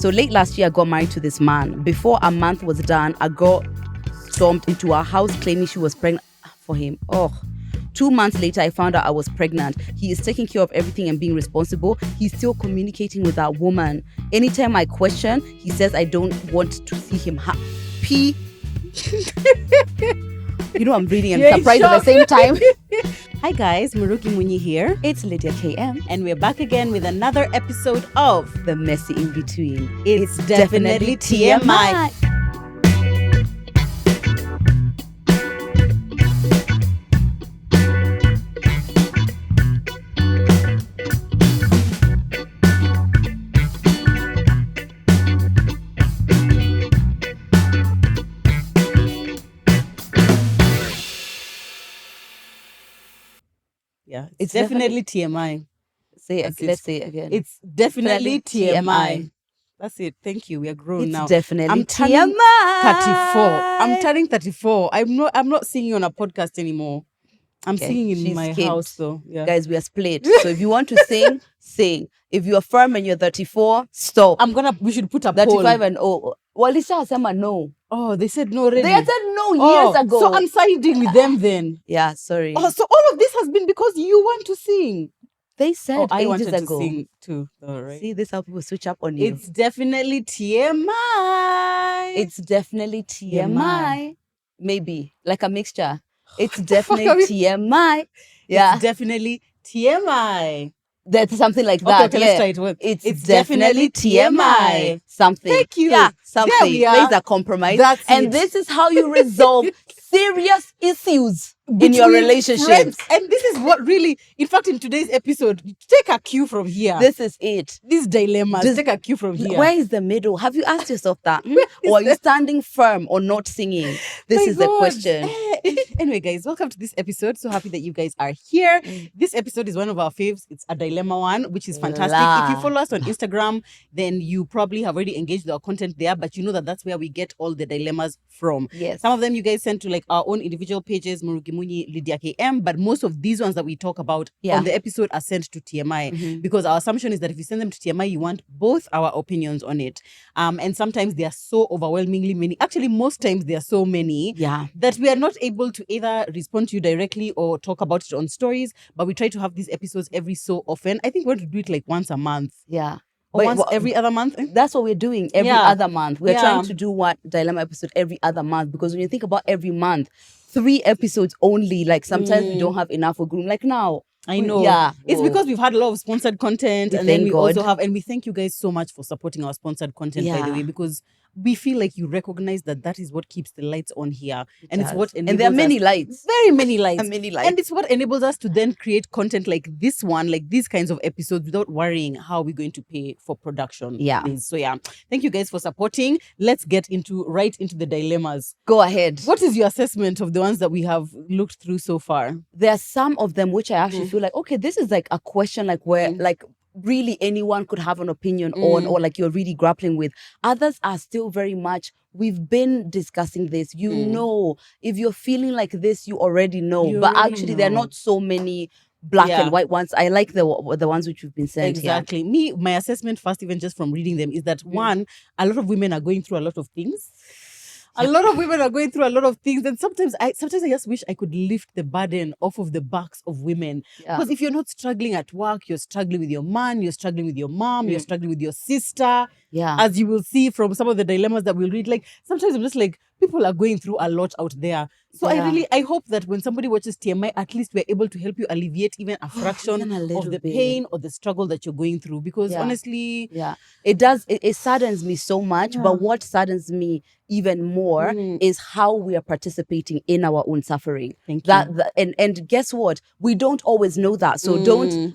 So late last year, I got married to this man. Before a month was done, a girl stormed into our house claiming she was pregnant for him. 2 months later, I found out I was pregnant. He is taking care of everything and being responsible. He's still communicating with that woman. Anytime I question, he says I don't want to see him happy. I'm reading and surprised at the same time. Hi guys, Muruki Munyi here. It's Lydia KM. And we're back again with another episode of The Messy In Between. It's definitely TMI. Yeah, it's definitely TMI. Let's say it again. It's definitely TMI. That's it. Thank you. We are grown now. It's definitely I'm turning 34. I'm turning 34. I'm not singing on a podcast anymore. I'm singing in my house though. Yeah. Guys, we are split. So if you want to sing, sing. If you are firm and you're 34, stop. We should put a 35 poll. and oh. Well, Lisa has said no. Oh, they said no already. They said no years ago. So I'm siding with them then. Yeah, sorry. Oh, so all of this has been because you want to sing. They said I ages wanted ago. to sing too. All right. See, this is how people switch up on you. It's definitely TMI. It's definitely TMI. Maybe like a mixture. It's definitely TMI. Yeah, it's definitely TMI. That's something like that. Okay, let's try it. Well, it's definitely TMI. Something. Thank you. Yeah, something. There we are. There's a compromise. That's and it. this is how you resolve serious issues in your relationships. And this is what really, in fact, in today's episode, take a cue from here. This is it. These dilemmas, take a cue from here. Where is the middle? Have you asked yourself that? Or are you standing firm or not singing? This is the question. Anyway, guys, welcome to this episode. So happy that you guys are here. This episode is one of our faves. It's a dilemma one, which is fantastic. If you follow us on Instagram, then you probably have already engaged with our content there, but you know that that's where we get all the dilemmas from. Yes. Some of them you guys send to like our own individual pages, Muruki Munyi, Lydia KM, but most of these ones that we talk about on the episode are sent to TMI because our assumption is that if you send them to TMI, you want both our opinions on it. And sometimes they are so overwhelmingly many. Actually, most times they are so many that we are not able to either respond to you directly or talk about it on stories, but we try to have these episodes every so often. I think we're going to do it like once a month. Yeah. Or once every other month. That's what we're doing every other month. We're trying to do what dilemma episode every other month because when you think about every month, 3 episodes only, like sometimes we don't have enough for groom. Like now. I know. Yeah. It's because we've had a lot of sponsored content and then we also have, and we thank you guys so much for supporting our sponsored content, by the way, because we feel like you recognize that is what keeps the lights on here. And it's what enables and there are many lights. Very many lights. And many lights. And it's what enables us to then create content like this one, like these kinds of episodes without worrying how we're going to pay for production. Yeah. So thank you guys for supporting. Let's get right into the dilemmas. Go ahead. What is your assessment of the ones that we have looked through so far? There are some of them which I actually feel like, okay, this is like a question like where like really anyone could have an opinion on or like you're really grappling with. Others are still very much, we've been discussing this. You know, if you're feeling like this, you already know. But actually, there are not so many black and white ones. I like the ones which we've been sent here. Exactly. My assessment first, even just from reading them, is that one, a lot of women are going through a lot of things. A lot of women are going through a lot of things, and sometimes I just wish I could lift the burden off of the backs of women. Because if you're not struggling at work, you're struggling with your man, you're struggling with your mom, you're struggling with your sister. Yeah. As you will see from some of the dilemmas that we'll read, like sometimes I'm just like, people are going through a lot out there. So I hope that when somebody watches TMI, at least we're able to help you alleviate even a fraction of the pain or the struggle that you're going through. Because honestly, it does. It saddens me so much. But what saddens me even more is how we are participating in our own suffering. Thank you. And guess what? We don't always know that. So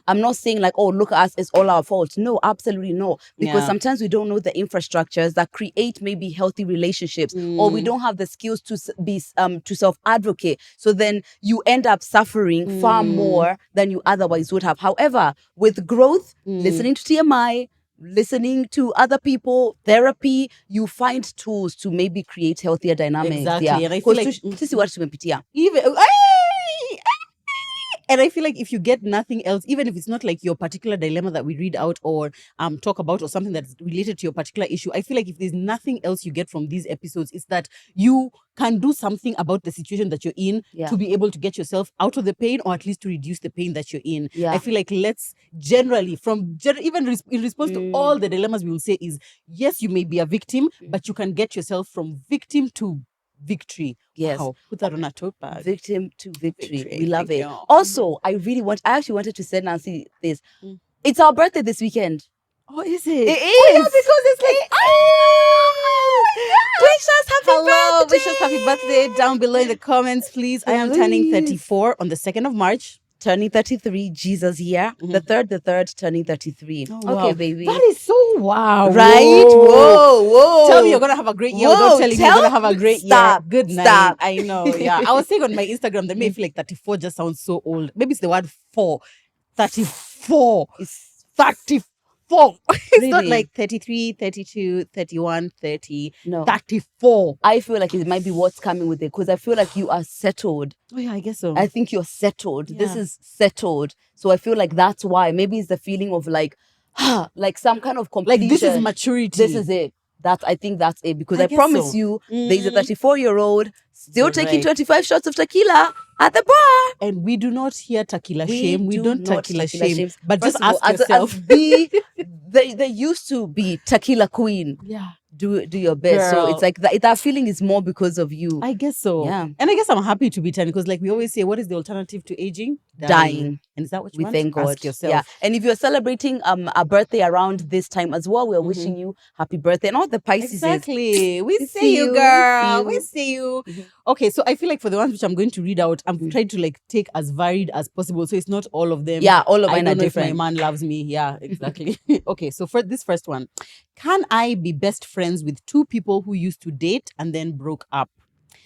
I'm not saying like, oh, look at us, it's all our fault. No, absolutely no. Because sometimes we don't know the infrastructures that create maybe healthy relationships, or we don't have the skills to be to self-advocate. So then you end up suffering far more than you otherwise would have. However, with growth, listening to TMI, listening to other people, therapy, you find tools to maybe create healthier dynamics. Exactly. Yeah. And I feel like sisi watu tumepitia. Even And I feel like if you get nothing else, even if it's not like your particular dilemma that we read out or talk about, or something that's related to your particular issue, I feel like if there's nothing else you get from these episodes, it's that you can do something about the situation that you're in to be able to get yourself out of the pain, or at least to reduce the pain that you're in. I feel like let's generally, in response to all the dilemmas, we will say is, yes, you may be a victim, but you can get yourself from victim to victory. Yes. Wow. Put that on a tote bag. Victim to victory. We love it. Also, I actually wanted to send Nancy this. It's our birthday this weekend. Oh, is it? It is. Oh, yeah, because it's like, wish us happy birthday. Wish us happy birthday down below in the comments, please. I am turning 34 on the 2nd of March. Turning 33, Jesus year. The third, turning 33. Oh, okay, wow. baby. That is so wow. Right? Whoa. Tell me you're going to have a great year without telling me you're going to have a great year. Good night. Stop. I know, yeah. I was saying on my Instagram that may feel like 34 just sounds so old. Maybe it's the word 4. 34. It's 34. It's really? not like 33, 32, 31, 30. No. 34. I feel like it might be what's coming with it, because I feel like you are settled. Oh, yeah, I guess so. I think you're settled. Yeah. This is settled. So I feel like that's why. Maybe it's the feeling of like, like some kind of completion. Like, this is maturity. This is it. I think that's it. Because I promise you, there's a 34-year-old still taking 25 shots of tequila at the bar. And we do not hear tequila shame. We don't tequila shame. But First just ask all, yourself. There used to be tequila queen. Yeah. Do your best. Girl. So it's like that feeling is more because of you. I guess so. Yeah. And I guess I'm happy to be 10, because like we always say, what is the alternative to aging? Dying. And is that what you We want? thank God. Ask yourself. Yeah. And if you're celebrating a birthday around this time as well, we're wishing you happy birthday. And all the Pisces. Exactly. We see you, girl. We see you. Okay, so I feel like for the ones which I'm going to read out, I'm trying to like take as varied as possible. So it's not all of them. Yeah, all of mine I don't are know different. if my man loves me. Yeah, exactly. Okay, so for this first one, can I be best friends with 2 people who used to date and then broke up?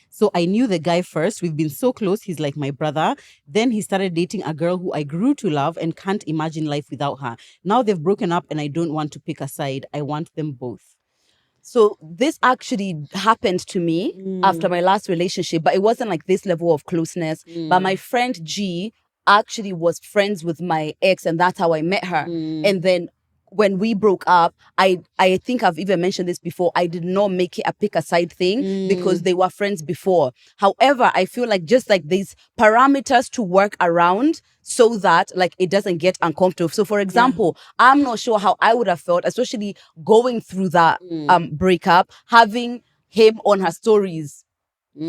So I knew the guy first. We've been so close. He's like my brother. Then he started dating a girl who I grew to love and can't imagine life without her. Now they've broken up and I don't want to pick a side. I want them both. So this actually happened to me after my last relationship, but it wasn't like this level of closeness. But my friend G actually was friends with my ex, and that's how I met her. And then when we broke up, I think I've even mentioned this before, I did not make it a pick a side thing because they were friends before. However, I feel like just like these parameters to work around so that like it doesn't get uncomfortable. So for example, I'm not sure how I would have felt, especially going through that breakup, having him on her stories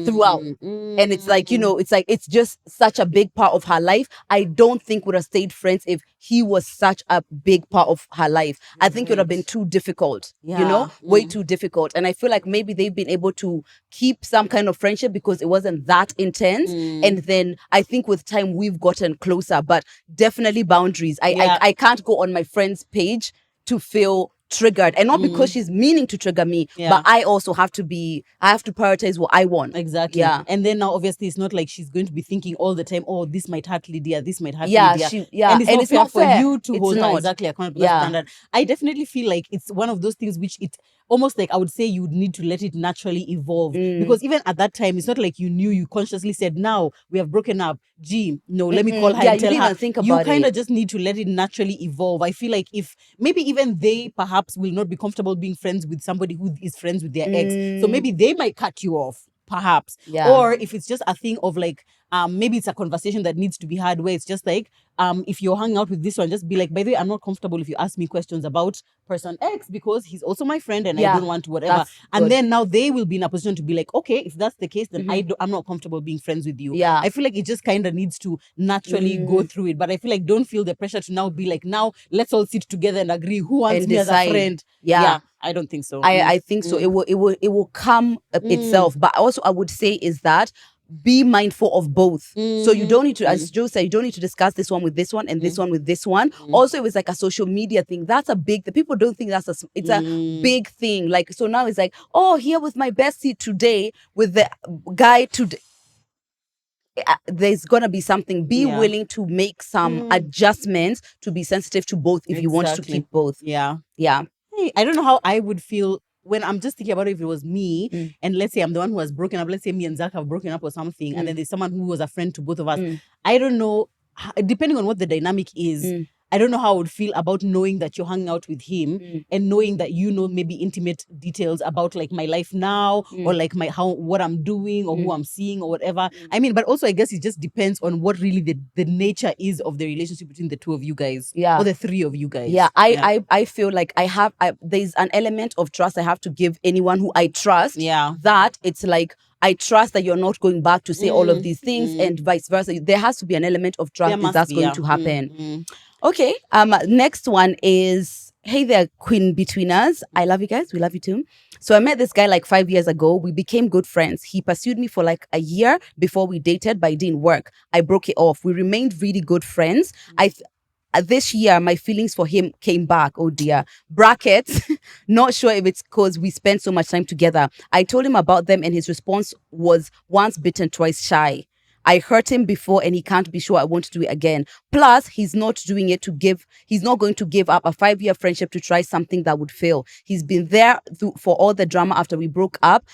throughout. And it's like, you know, it's just such a big part of her life. I don't think would have stayed friends if he was such a big part of her life. I think it would have been too difficult, you know, way too difficult. And I feel like maybe they've been able to keep some kind of friendship because it wasn't that intense. And then I think with time we've gotten closer, but definitely boundaries. I can't go on my friend's page to feel triggered, and not because she's meaning to trigger me, but I also have to prioritize what I want. Exactly. Yeah. And then now obviously it's not like she's going to be thinking all the time, oh, this might hurt Lydia, this might hurt Lydia. And it's not fair for you to hold her exactly accountable to that standard. I definitely feel like it's one of those things which it almost like I would say you would need to let it naturally evolve. Because even at that time, it's not like you consciously said, now we have broken up. Gee, no, let me call her and tell her. Think about you kind of just need to let it naturally evolve. I feel like if maybe even they perhaps will not be comfortable being friends with somebody who is friends with their ex. So maybe they might cut you off. Perhaps. Or if it's just a thing of like, maybe it's a conversation that needs to be had where it's just like, if you're hanging out with this one, just be like, by the way, I'm not comfortable if you ask me questions about person X because he's also my friend and I don't want to whatever. And then now they will be in a position to be like, okay, if that's the case, then I'm not comfortable being friends with you. I feel like it just kind of needs to naturally go through it. But I feel like don't feel the pressure to now be like, now let's all sit together and agree who wants me as a friend. I don't think so. I think so. It will come itself. But also I would say is that be mindful of both. So you don't need to, as Joe said, you don't need to discuss this one with this one and this one with this one. Also, if it's like a social media thing, that's a big, the people don't think it's a big thing. Like, so now it's like, oh, here with my bestie today with the guy today. There's gonna be something. Be willing to make some adjustments to be sensitive to both if you want to keep both. Yeah. Hey, I don't know how I would feel when I'm just thinking about it if it was me and let's say I'm the one who has broken up. Let's say me and Zach have broken up or something, and then there's someone who was a friend to both of us. I don't know depending on what the dynamic is, I don't know how I would feel about knowing that you're hanging out with him and knowing that maybe intimate details about like my life now or like what I'm doing or who I'm seeing or whatever. I mean, but also I guess it just depends on what really the nature is of the relationship between the two of you guys. Yeah. Or the three of you guys. Yeah. I feel like there's an element of trust I have to give anyone who I trust. Yeah. That it's like, I trust that you're not going back to say all of these things and vice versa. There has to be an element of trust if that's going to happen. Okay. Next one is, hey there, Queen Betweeners. I love you guys. We love you too. So I met this guy like 5 years ago. We became good friends. He pursued me for like a year before we dated, but it didn't work. I broke it off. We remained really good friends. This year, my feelings for him came back. Oh dear. Brackets. Not sure if it's because we spent so much time together. I told him about them and his response was once bitten, twice shy. I hurt him before and he can't be sure I won't do it again. Plus, he's not going to give up a 5-year friendship to try something that would fail. He's been there for all the drama after we broke up.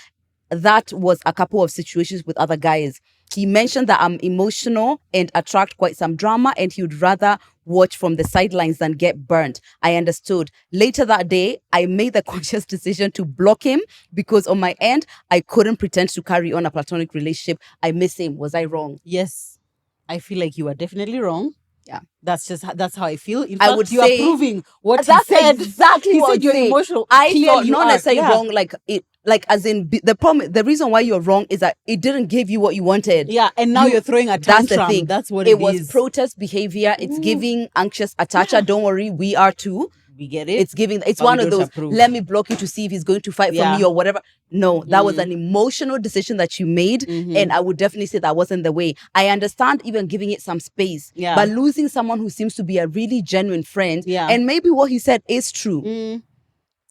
That was a couple of situations with other guys. He mentioned that I'm emotional and attract quite some drama and he would rather watch from the sidelines than get burnt. I understood. Later that day, I made the conscious decision to block him because on my end, I couldn't pretend to carry on a platonic relationship. I miss him. Was I wrong? Yes. I feel like you are definitely wrong. Yeah. That's how I feel. In I fact, would you say, are proving what that's he said. Exactly he what said you're emotional. I Clearly thought you not are. necessarily wrong, like as in the reason why you're wrong is that it didn't give you what you wanted. Yeah, and now you're throwing a tantrum. That's the thing. That's what it was. Is. Protest behavior. It's giving anxious attacher. Don't worry, we are too. We get it. It's one of those, let me block you to see if he's going to fight for me or whatever. No, that was an emotional decision that you made. And I would definitely say that wasn't the way. I understand even giving it some space. Yeah. But losing someone who seems to be a really genuine friend. Yeah. And maybe what he said is true.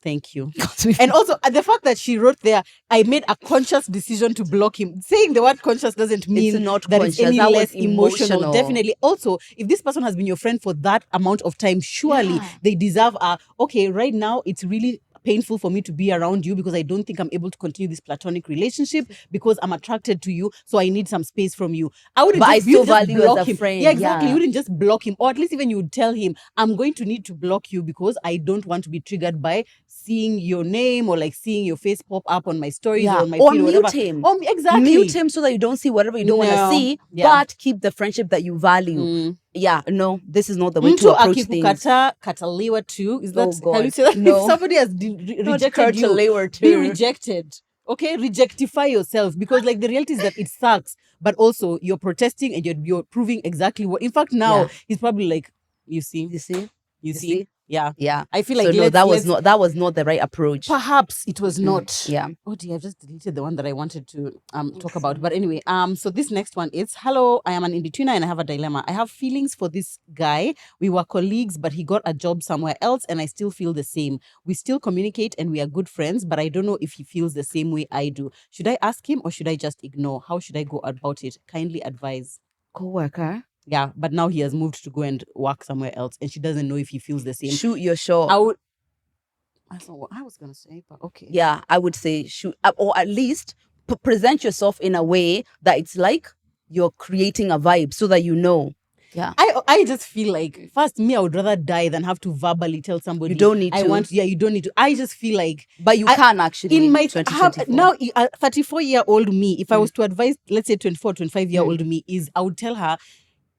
Thank you. And also the fact that she wrote there, I made a conscious decision to block him. Saying the word conscious doesn't mean it's not that conscious. it's any that less was emotional. Definitely. Also, if this person has been your friend for that amount of time, surely they deserve okay, right now it's really painful for me to be around you because I don't think I'm able to continue this platonic relationship because I'm attracted to you, so I need some space from you. I wouldn't I still value you as a him. friend. Yeah, exactly. You wouldn't just block him, or at least even you would tell him, I'm going to need to block you because I don't want to be triggered by seeing your name or like seeing your face pop up on my stories or on my feed or mute whatever. him. Exactly. Mute him so that you don't see whatever you don't want to see, but keep the friendship that you value. Yeah, no, this is not the way to approach things. Kataliwa too. Is that how you say that? No. If somebody has rejected you, be rejected. Okay, rejectify yourself because like the reality is that it sucks, but also you're protesting and you're proving exactly what. In fact, now he's probably like, you see. Yeah. I feel like so no, that was not the right approach. Perhaps it was not. Yeah. Oh dear, I've just deleted the one that I wanted to talk about. But anyway, so this next one is, hello, I am an in-betweener and I have a dilemma. I have feelings for this guy. We were colleagues, but he got a job somewhere else and I still feel the same. We still communicate and we are good friends, but I don't know if he feels the same way I do. Should I ask him or should I just ignore? How should I go about it? Kindly advise. Co-worker. Yeah, but now he has moved to go and work somewhere else and she doesn't know if he feels the same. Shoot your shot. I thought what I was going to say, but okay. Yeah, I would say shoot, or at least present yourself in a way that it's like you're creating a vibe so that you know. Yeah. I just feel like, first, me, I would rather die than have to verbally tell somebody. You don't need to. You don't need to. I just feel like. But you can actually. In my, now, a 34-year-old me, if I was to advise, let's say 24, 25-year-old me, I would tell her,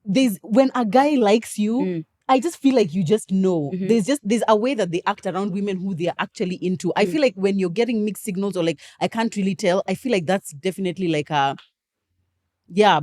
when a guy likes you, I just feel like you just know. There's a way that they act around women who they are actually into. I feel like when you're getting mixed signals or like, I can't really tell, I feel like that's definitely like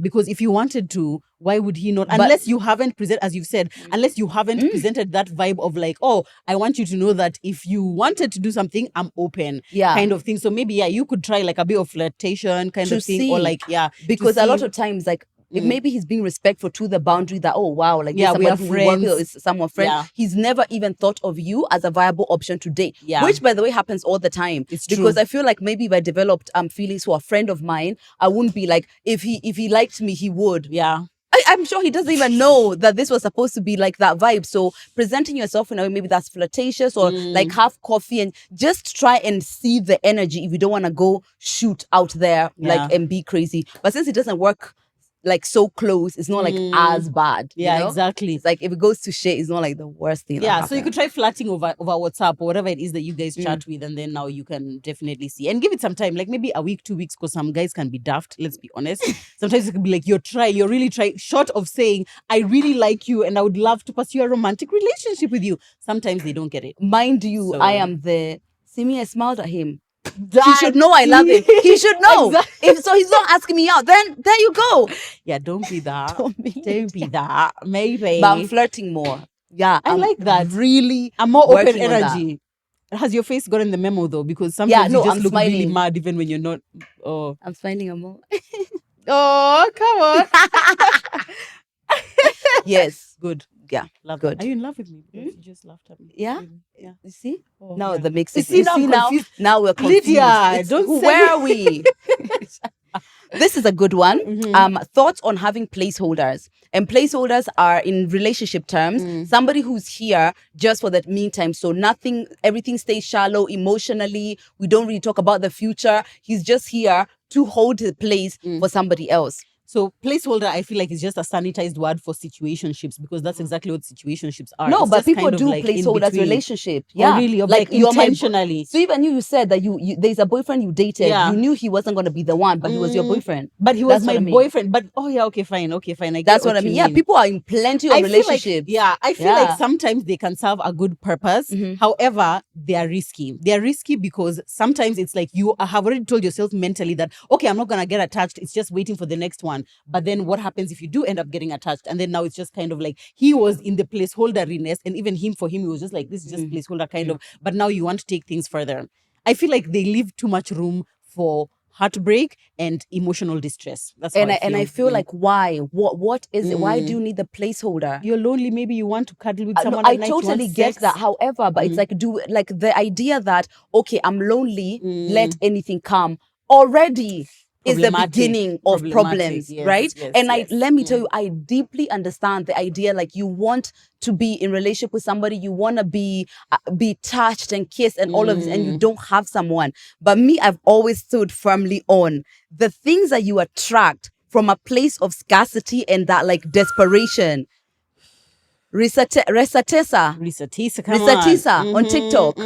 because if you wanted to, why would he not? Unless you haven't presented, as you've said, unless you haven't presented that vibe of like, oh, I want you to know that if you wanted to do something, I'm open, kind of thing. So maybe, you could try like a bit of flirtation kind of thing, or like, because a lot of times, like, maybe he's being respectful to the boundary that, oh wow, like we are friends. Is someone friend. He's never even thought of you as a viable option to date, which by the way happens all the time. It's because true. I feel like maybe if I developed feelings for a friend of mine, I wouldn't be like, if he liked me, he would. I'm sure he doesn't even know that this was supposed to be like that vibe. So presenting yourself in a way, maybe that's flirtatious or like have coffee and just try and see the energy if you don't want to go shoot out there like and be crazy. But since it doesn't work like so close, it's not like as bad. Yeah, you know? exactly. It's like if it goes to shit, it's not like the worst thing. Yeah, so you could try flirting over WhatsApp or whatever it is that you guys chat with, and then now you can definitely see and give it some time, like maybe a week, 2 weeks, because some guys can be daft. Let's be honest. Sometimes it can be like you're really trying, short of saying I really like you and I would love to pursue a romantic relationship with you. Sometimes they don't get it. Mind you, I am the. See me, I smiled at him. That he should know I love him. He should know. Exactly. If so, he's not asking me out. Then there you go. Yeah, don't be that. don't be that. Maybe. But I'm flirting more. Yeah, I like that. Really, I'm more open energy. Has your face gotten the memo though? Because sometimes you just look really mad even when you're not. Oh, I'm smiling a more. Oh, come on. Yes, good. Yeah, love good. That. Are you in love with me? Because you just laughed at me. Yeah, yeah. You see? Oh, now yeah. that makes sense. You see now we're confused. Lydia, don't say where are we? This is a good one. Thoughts on having placeholders. And placeholders are in relationship terms, somebody who's here just for that meantime. So everything stays shallow emotionally. We don't really talk about the future. He's just here to hold the place for somebody else. So placeholder, I feel like is just a sanitized word for situationships, because that's exactly what situationships are. No, it's but people kind do like placeholders relationship. Yeah, oh, really, like intentionally. So even you said that you there's a boyfriend you dated. Yeah. You knew he wasn't going to be the one, but he was your boyfriend. But he was my boyfriend. But okay, fine. That's what I mean. Yeah, people are in plenty of relationships. I feel like sometimes they can serve a good purpose. However, they are risky. They are risky because sometimes it's like you have already told yourself mentally that, okay, I'm not going to get attached. It's just waiting for the next one. But then what happens if you do end up getting attached? And then now it's just kind of like he was in the placeholderiness, and even for him, he was just like, this is just placeholder kind of. But now you want to take things further. I feel like they leave too much room for heartbreak and emotional distress. That's how I feel like why? What is it? Why do you need the placeholder? You're lonely. Maybe you want to cuddle with someone. I totally get that. However, but it's like the idea that, okay, I'm lonely. Let anything come already. Is the beginning of problems, yes, right? Yes, and let me tell you, I deeply understand the idea, like you want to be in relationship with somebody, you want to be touched and kissed and all of this, and you don't have someone. But me, I've always stood firmly on the things that you attract from a place of scarcity and that like desperation. Risatesa on TikTok.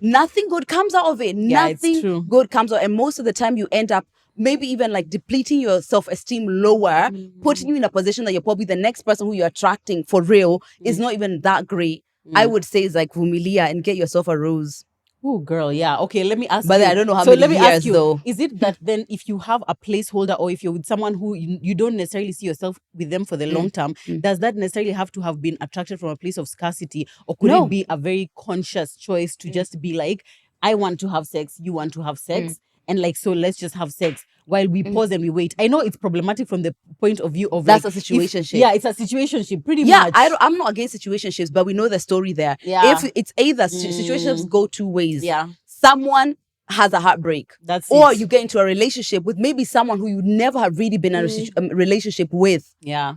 Nothing good comes out of it. Yeah, Nothing good comes out. And most of the time you end up maybe even like depleting your self-esteem lower, putting you in a position that you're probably the next person who you're attracting for real is not even that great. I would say it's like vumilia and get yourself a rose. Oh, girl, yeah. Okay, let me ask you. But I don't know how many years though. Is it that then if you have a placeholder or if you're with someone who you don't necessarily see yourself with them for the long term, does that necessarily have to have been attracted from a place of scarcity? Or could it be a very conscious choice to just be like, I want to have sex, you want to have sex, and like, so let's just have sex while we pause and we wait. I know it's problematic from the point of view of that's like, a situationship. Yeah, it's a situationship, pretty much. Yeah, I'm not against situationships, but we know the story there. Yeah. If it's either situationships go two ways. Yeah. Someone has a heartbreak. Or you get into a relationship with maybe someone who you never have really been in a relationship with. Yeah.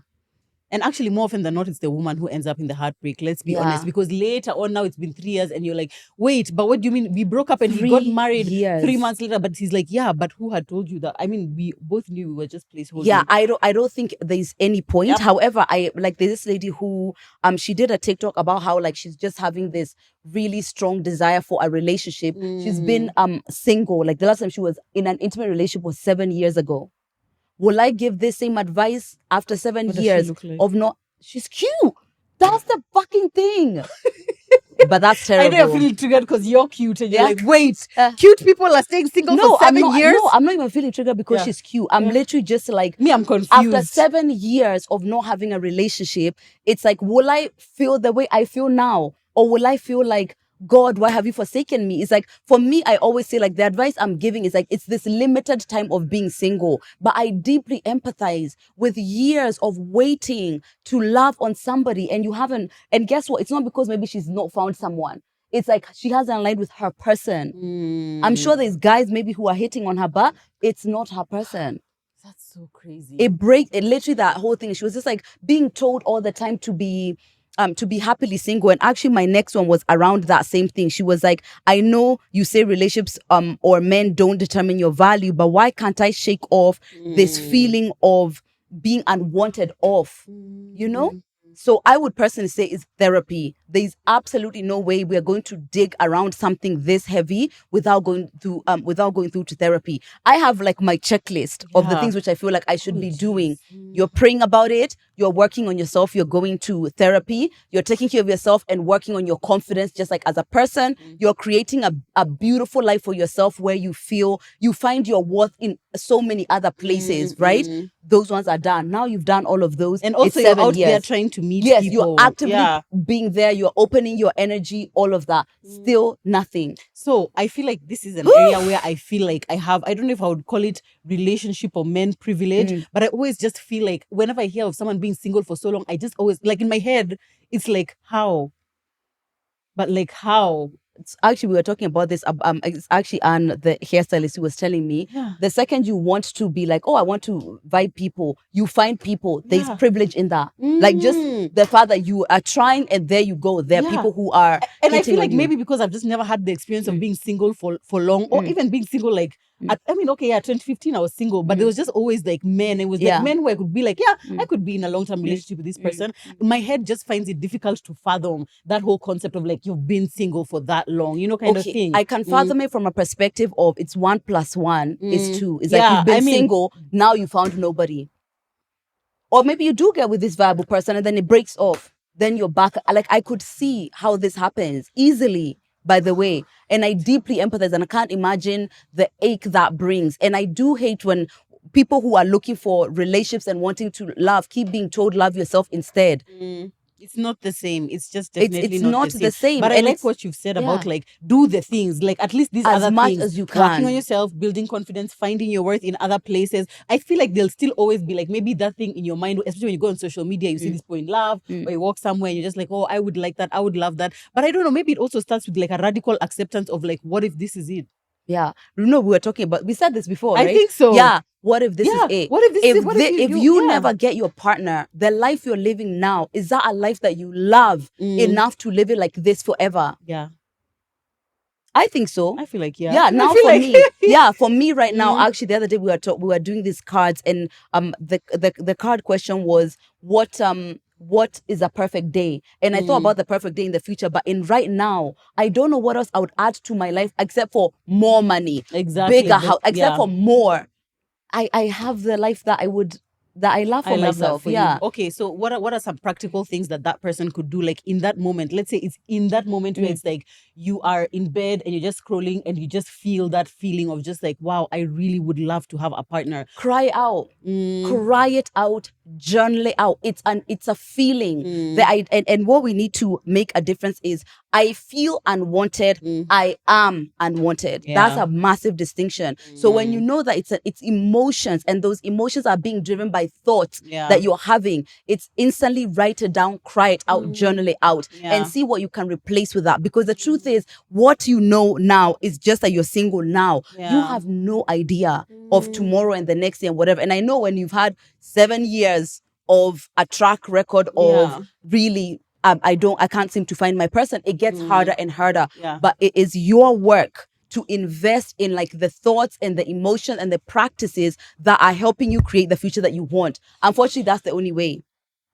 And actually, more often than not, it's the woman who ends up in the heartbreak. Let's be honest. Because later on, now it's been 3 years and you're like, wait, but what do you mean? We broke up and he got married 3 months later. But he's like, yeah, but who had told you that? I mean, we both knew we were just placeholders. Yeah, I don't think there's any point. Yep. However, there's this lady who, she did a TikTok about how like she's just having this really strong desire for a relationship. She's been single. Like the last time she was in an intimate relationship was 7 years ago. Will I give this same advice after 7 years of not? She's cute. That's the fucking thing. But that's terrible. I know you're feeling triggered because you're cute and you're like, wait, cute people are staying single for 7 years? No, I'm not even feeling triggered because she's cute. I'm literally just like... Me, I'm confused. After 7 years of not having a relationship, it's like, will I feel the way I feel now? Or will I feel like, God, why have you forsaken me? It's like, for me, I always say like the advice I'm giving is like, it's this limited time of being single. But I deeply empathize with years of waiting to love on somebody and you haven't. And guess what? It's not because maybe she's not found someone. It's like she hasn't aligned with her person. I'm sure there's guys maybe who are hitting on her, but it's not her person. That's so crazy. It literally that whole thing. She was just like being told all the time to be happily single. And actually my next one was around that same thing. She was like, I know you say relationships or men don't determine your value, but why can't I shake off this feeling of being unwanted of, you know? So I would personally say it's therapy. There's absolutely no way we are going to dig around something this heavy without going through to therapy. I have like my checklist of the things which I feel like I should be doing. You're praying about it, you're working on yourself, you're going to therapy, you're taking care of yourself and working on your confidence just like as a person. You're creating a beautiful life for yourself where you feel you find your worth in so many other places, right? Those ones are done. Now you've done all of those. And also you're out there trying to meet people. You're actively being there. You're opening your energy, all of that. Still nothing. So I feel like this is an area where I feel like I don't know if I would call it relationship or men privilege, but I always just feel like whenever I hear of someone being single for so long, I just always, like in my head, it's like, how? But like, how? It's actually, we were talking about this. It's actually on the hairstylist who was telling me the second you want to be like, oh, I want to vibe people, you find people. There's privilege in that. Like just the fact that you are trying, and there you go. There are people who are. And I feel like maybe because I've just never had the experience of being single for long, or even being single like. 2015 I was single, but there was just always like men. It was like men who I could be like, I could be in a long-term relationship with this person. My head just finds it difficult to fathom that whole concept of like you've been single for that long, kind of thing. I can fathom it from a perspective of it's 1 + 1 is 2. It's like you've been single, now you found nobody. Or maybe you do get with this viable person and then it breaks off. Then you're back. Like I could see how this happens easily, by the way. And I deeply empathize, and I can't imagine the ache that brings. And I do hate when people who are looking for relationships and wanting to love keep being told love yourself instead. It's not the same. It's just definitely it's not the same. But I like what you've said about like do the things, like at least these as other much things, as you can, working on yourself, building confidence, finding your worth in other places. I feel like there'll still always be like maybe that thing in your mind, especially when you go on social media, you see this point love, or you walk somewhere and you're just like, oh, I would like that, I would love that. But I don't know, maybe it also starts with like a radical acceptance of like, what if this is it? Yeah, we were talking about. We said this before, right? I think so. Yeah. What if this is it? What if this is it? If you never get your partner, the life you're living now, is that a life that you love enough to live it like this forever? Yeah. I think so. I feel like Yeah. Now for me, for me right now, actually, the other day we were doing these cards, and the card question was what is a perfect day? And I thought about the perfect day in the future, but in right now, I don't know what else I would add to my life except for more money, bigger house, except for more. I have the life that I love for myself. You. Okay, so what are some practical things that person could do, like in that moment? Let's say it's in that moment where it's like you are in bed and you're just scrolling and you just feel that feeling of just like, wow, I really would love to have a partner. Cry out, cry it out, journal it out. It's a feeling that and what we need to make a difference is I feel unwanted. I am unwanted. That's a massive distinction. So when you know that it's emotions, and those emotions are being driven by thoughts that you're having, it's instantly write it down, cry it out, journal it out, and see what you can replace with that. Because the truth is, what you know now is just that you're single now. You have no idea of tomorrow and the next year and whatever. And I know when you've had 7 years of a track record of really I can't seem to find my person, it gets harder and harder. But it is your work to invest in like the thoughts and the emotion and the practices that are helping you create the future that you want. Unfortunately, that's the only way,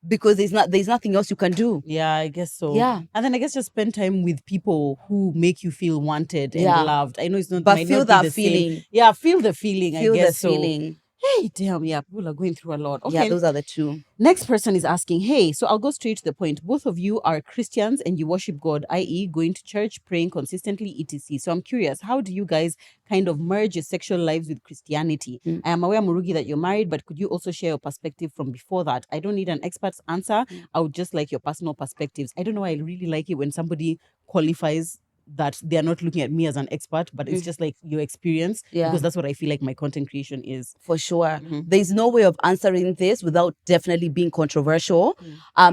because there's nothing else you can do. Yeah, I guess so. Yeah. And then I guess just spend time with people who make you feel wanted and loved. I know it's not, but might feel not that be the feeling. Same. Yeah, feel the feeling. Feel I guess the feeling. So. Hey, damn, people are going through a lot. Okay. Yeah, those are the two. Next person is asking, hey, so I'll go straight to the point. Both of you are Christians and you worship God, i.e. going to church, praying consistently, etc. So I'm curious, how do you guys kind of merge your sexual lives with Christianity? I am aware, Murugi, that you're married, but could you also share your perspective from before that? I don't need an expert's answer. I would just like your personal perspectives. I don't know, I really like it when somebody qualifies that they are not looking at me as an expert, but it's just like your experience, because that's what I feel like my content creation is. For sure. There's no way of answering this without definitely being controversial.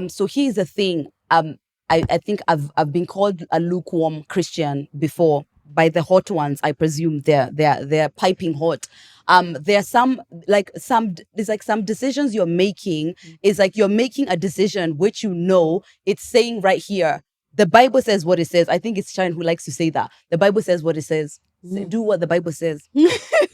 So here's the thing. I think I've been called a lukewarm Christian before by the hot ones. I presume they're piping hot. There are some decisions you're making. It's like you're making a decision which it's saying right here, the Bible says what it says. I think it's Shine who likes to say that. The Bible says what it says. Do what the Bible says.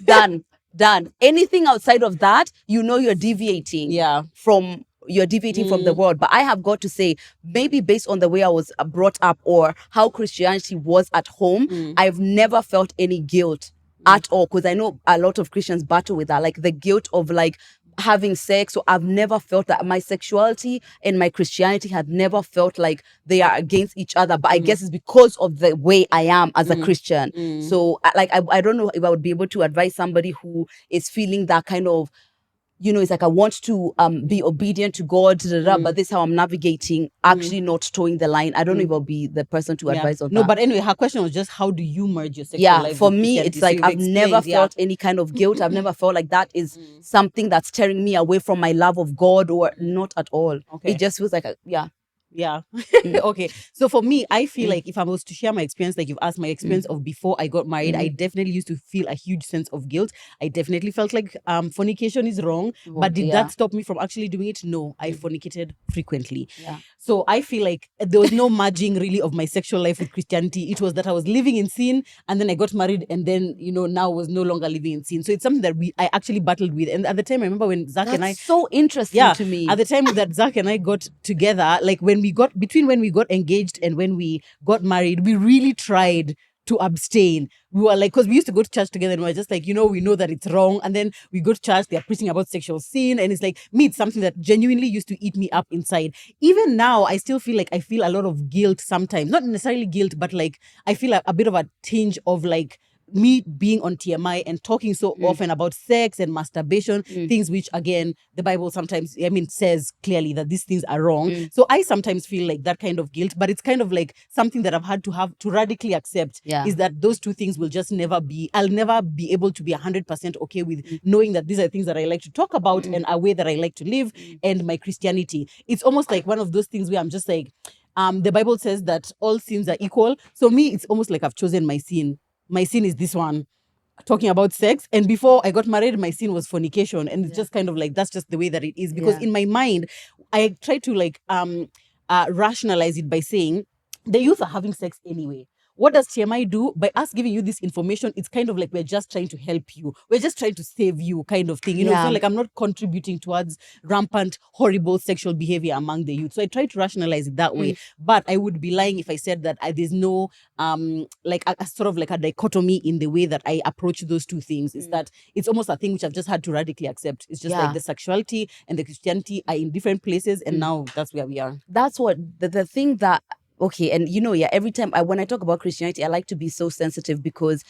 Done. done. Anything outside of that, you're deviating from the world. But I have got to say, maybe based on the way I was brought up or how Christianity was at home, I've never felt any guilt at all, because I know a lot of Christians battle with that, like the guilt of like having sex. So I've never felt that. My sexuality and my Christianity had never felt like they are against each other, but I guess it's because of the way I am as a Christian. So I don't know if I would be able to advise somebody who is feeling that kind of, it's like I want to be obedient to God, but this is how I'm navigating, actually not towing the line. I don't know if I'll be the person to advise on that. No, but anyway, her question was just, how do you merge your sexual life for with me, Christianity? it's like I've never felt any kind of guilt. I've never felt like that is something that's tearing me away from my love of God, or not at all. Okay. It just feels like, Okay. So for me, I feel like if I was to share my experience, like you've asked my experience of before I got married, I definitely used to feel a huge sense of guilt. I definitely felt like fornication is wrong. But did that stop me from actually doing it? No, I fornicated frequently. So I feel like there was no merging really of my sexual life with Christianity. It was that I was living in sin, and then I got married, and then now was no longer living in sin. So it's something that I actually battled with. And at the time, I remember when Zach and I, so interesting to me. At the time that Zach and I got together, like when we got engaged and when we got married, we really tried to abstain. We were like, because we used to go to church together, and we were just like, we know that it's wrong. And then we go to church, they're preaching about sexual sin. And it's like, me, it's something that genuinely used to eat me up inside. Even now, I still feel like I feel a lot of guilt sometimes. Not necessarily guilt, but like, I feel a bit of a tinge of like, me being on TMI and talking so often about sex and masturbation, things which, again, the Bible sometimes, says clearly that these things are wrong. So I sometimes feel like that kind of guilt, but it's kind of like something that I've had to radically accept, is that those two things will just never be, I'll never be able to be 100% okay with knowing that these are things that I like to talk about and a way that I like to live, and my Christianity. It's almost like one of those things where I'm just like, the Bible says that all sins are equal. So me, it's almost like I've chosen my sin. My sin is this one, talking about sex. And before I got married, my sin was fornication. And it's just kind of like, that's just the way that it is. Because in my mind, I try to like rationalize it by saying, the youth are having sex anyway. What does TMI do? By us giving you this information, it's kind of like we're just trying to help you. We're just trying to save you, kind of thing. It's not like I'm not contributing towards rampant, horrible sexual behavior among the youth. So I try to rationalize it that way. But I would be lying if I said that there's no like a sort of like a dichotomy in the way that I approach those two things. Is that it's almost a thing which I've just had to radically accept. It's just like the sexuality and the Christianity are in different places, and now that's where we are. That's what the thing that. Okay, and every time when I talk about Christianity, I like to be so sensitive, because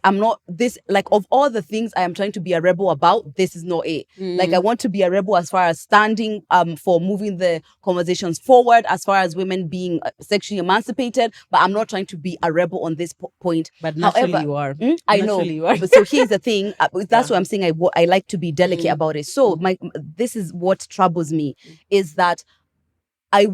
I'm not this, like, of all the things I am trying to be a rebel about, this is not it. Like, I want to be a rebel as far as standing for moving the conversations forward, as far as women being sexually emancipated, but I'm not trying to be a rebel on this point. But naturally you are. I know. You are. But so here's the thing, that's what I'm saying, I like to be delicate about it. So this is what troubles me, is that are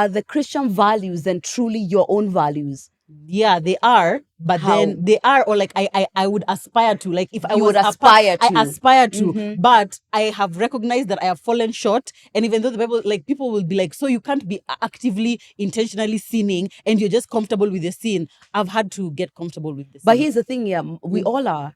the Christian values then truly your own values? Yeah, they are, but how? Then they are, or like I would aspire to, like if I would aspire to, but I have recognized that I have fallen short. And even though the Bible, like, people will be like, so you can't be actively, intentionally sinning, and you're just comfortable with the sin. I've had to get comfortable with this. But here's the thing, we all are.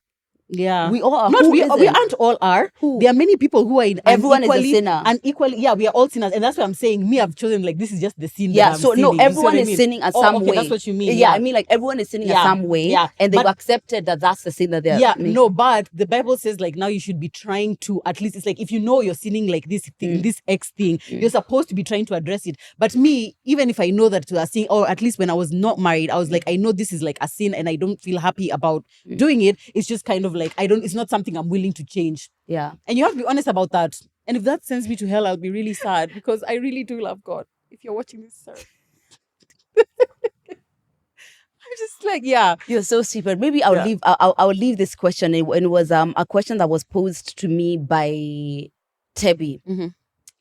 Yeah, we all are. We aren't all are. Who? There are many people who are in. Everyone is a sinner. And equally, we are all sinners, and that's what I'm saying. Me, I've chosen, like, this is just the sin. Yeah. That I'm so sinning. No, everyone is sinning at some way. That's what you mean. Yeah, I mean, like, everyone is sinning at some way. Yeah, and they've accepted that that's the sin that they're. Yeah, no, but the Bible says, like, now you should be trying to, at least, it's like, if you know you're sinning like this thing, this X thing, you're supposed to be trying to address it. But me, even if I know that to a sin, or at least when I was not married, I was like, I know this is like a sin, and I don't feel happy about doing it. It's just kind of like, it's not something I'm willing to change. Yeah. And you have to be honest about that. And if that sends me to hell, I'll be really sad, because I really do love God. If you're watching this, sir. I'm just like, you're so stupid. Maybe I'll leave this question. It was a question that was posed to me by Tebby.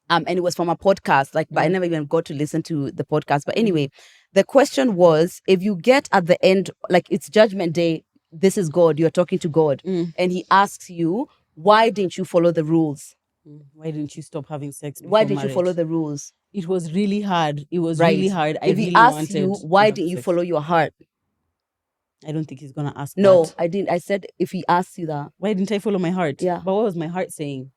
And it was from a podcast, like, but I never even got to listen to the podcast. But anyway, the question was, if you get at the end, like, it's Judgment Day, this is God, you're talking to God, and he asks you, why didn't you follow the rules? Why didn't you stop having sex before Why didn't marriage? you follow the rules? It was really hard. It was really hard. If he asks you, why didn't you follow your heart? I don't think he's gonna ask No, that. I didn't. I said if he asks you that. Why didn't I follow my heart? Yeah. But what was my heart saying?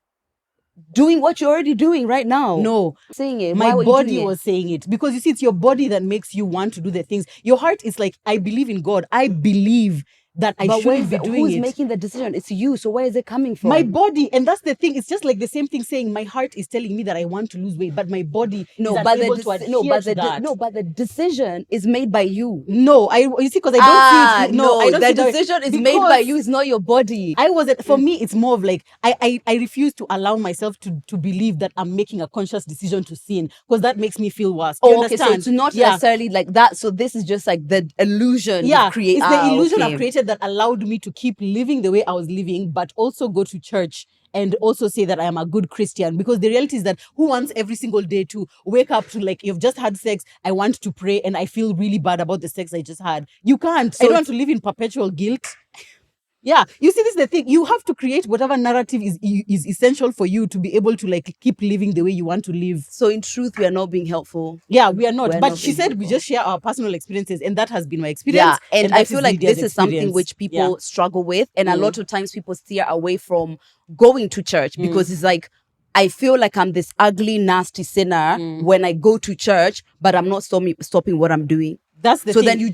Doing what you're already doing right now. No. Saying it. My Why were you body doing was saying it. Because you see, it's your body that makes you want to do the things. Your heart is like, I believe in God. I believe that I shouldn't be doing who's it. making the decision? It's you. So where is it coming from? My body. And that's the thing. It's just like the same thing saying my heart is telling me that I want to lose weight, but my body is unable to adhere to that. No, but the decision is made by you. No, you see, because I don't see it. No, I don't the see that decision is made by you. It's not your body. For me, it's more of like I refuse to allow myself to believe that I'm making a conscious decision to sin, because that makes me feel worse. Do you understand? So it's not necessarily like that. So this is just like the illusion you've created. It's the illusion I've created that allowed me to keep living the way I was living, but also go to church and also say that I am a good Christian. Because the reality is that who wants every single day to wake up to like, you've just had sex, I want to pray and I feel really bad about the sex I just had. You can't. So I don't want to live in perpetual guilt. Yeah, you see, this is the thing. You have to create whatever narrative is essential for you to be able to like keep living the way you want to live. So in truth, we are not being helpful. Yeah, we are not. But she said we just share our personal experiences, and that has been my experience. Yeah, and I feel like this is something which people struggle with, and a lot of times people steer away from going to church because it's like, I feel like I'm this ugly, nasty sinner when I go to church, but I'm not stopping what I'm doing. That's the thing. Then you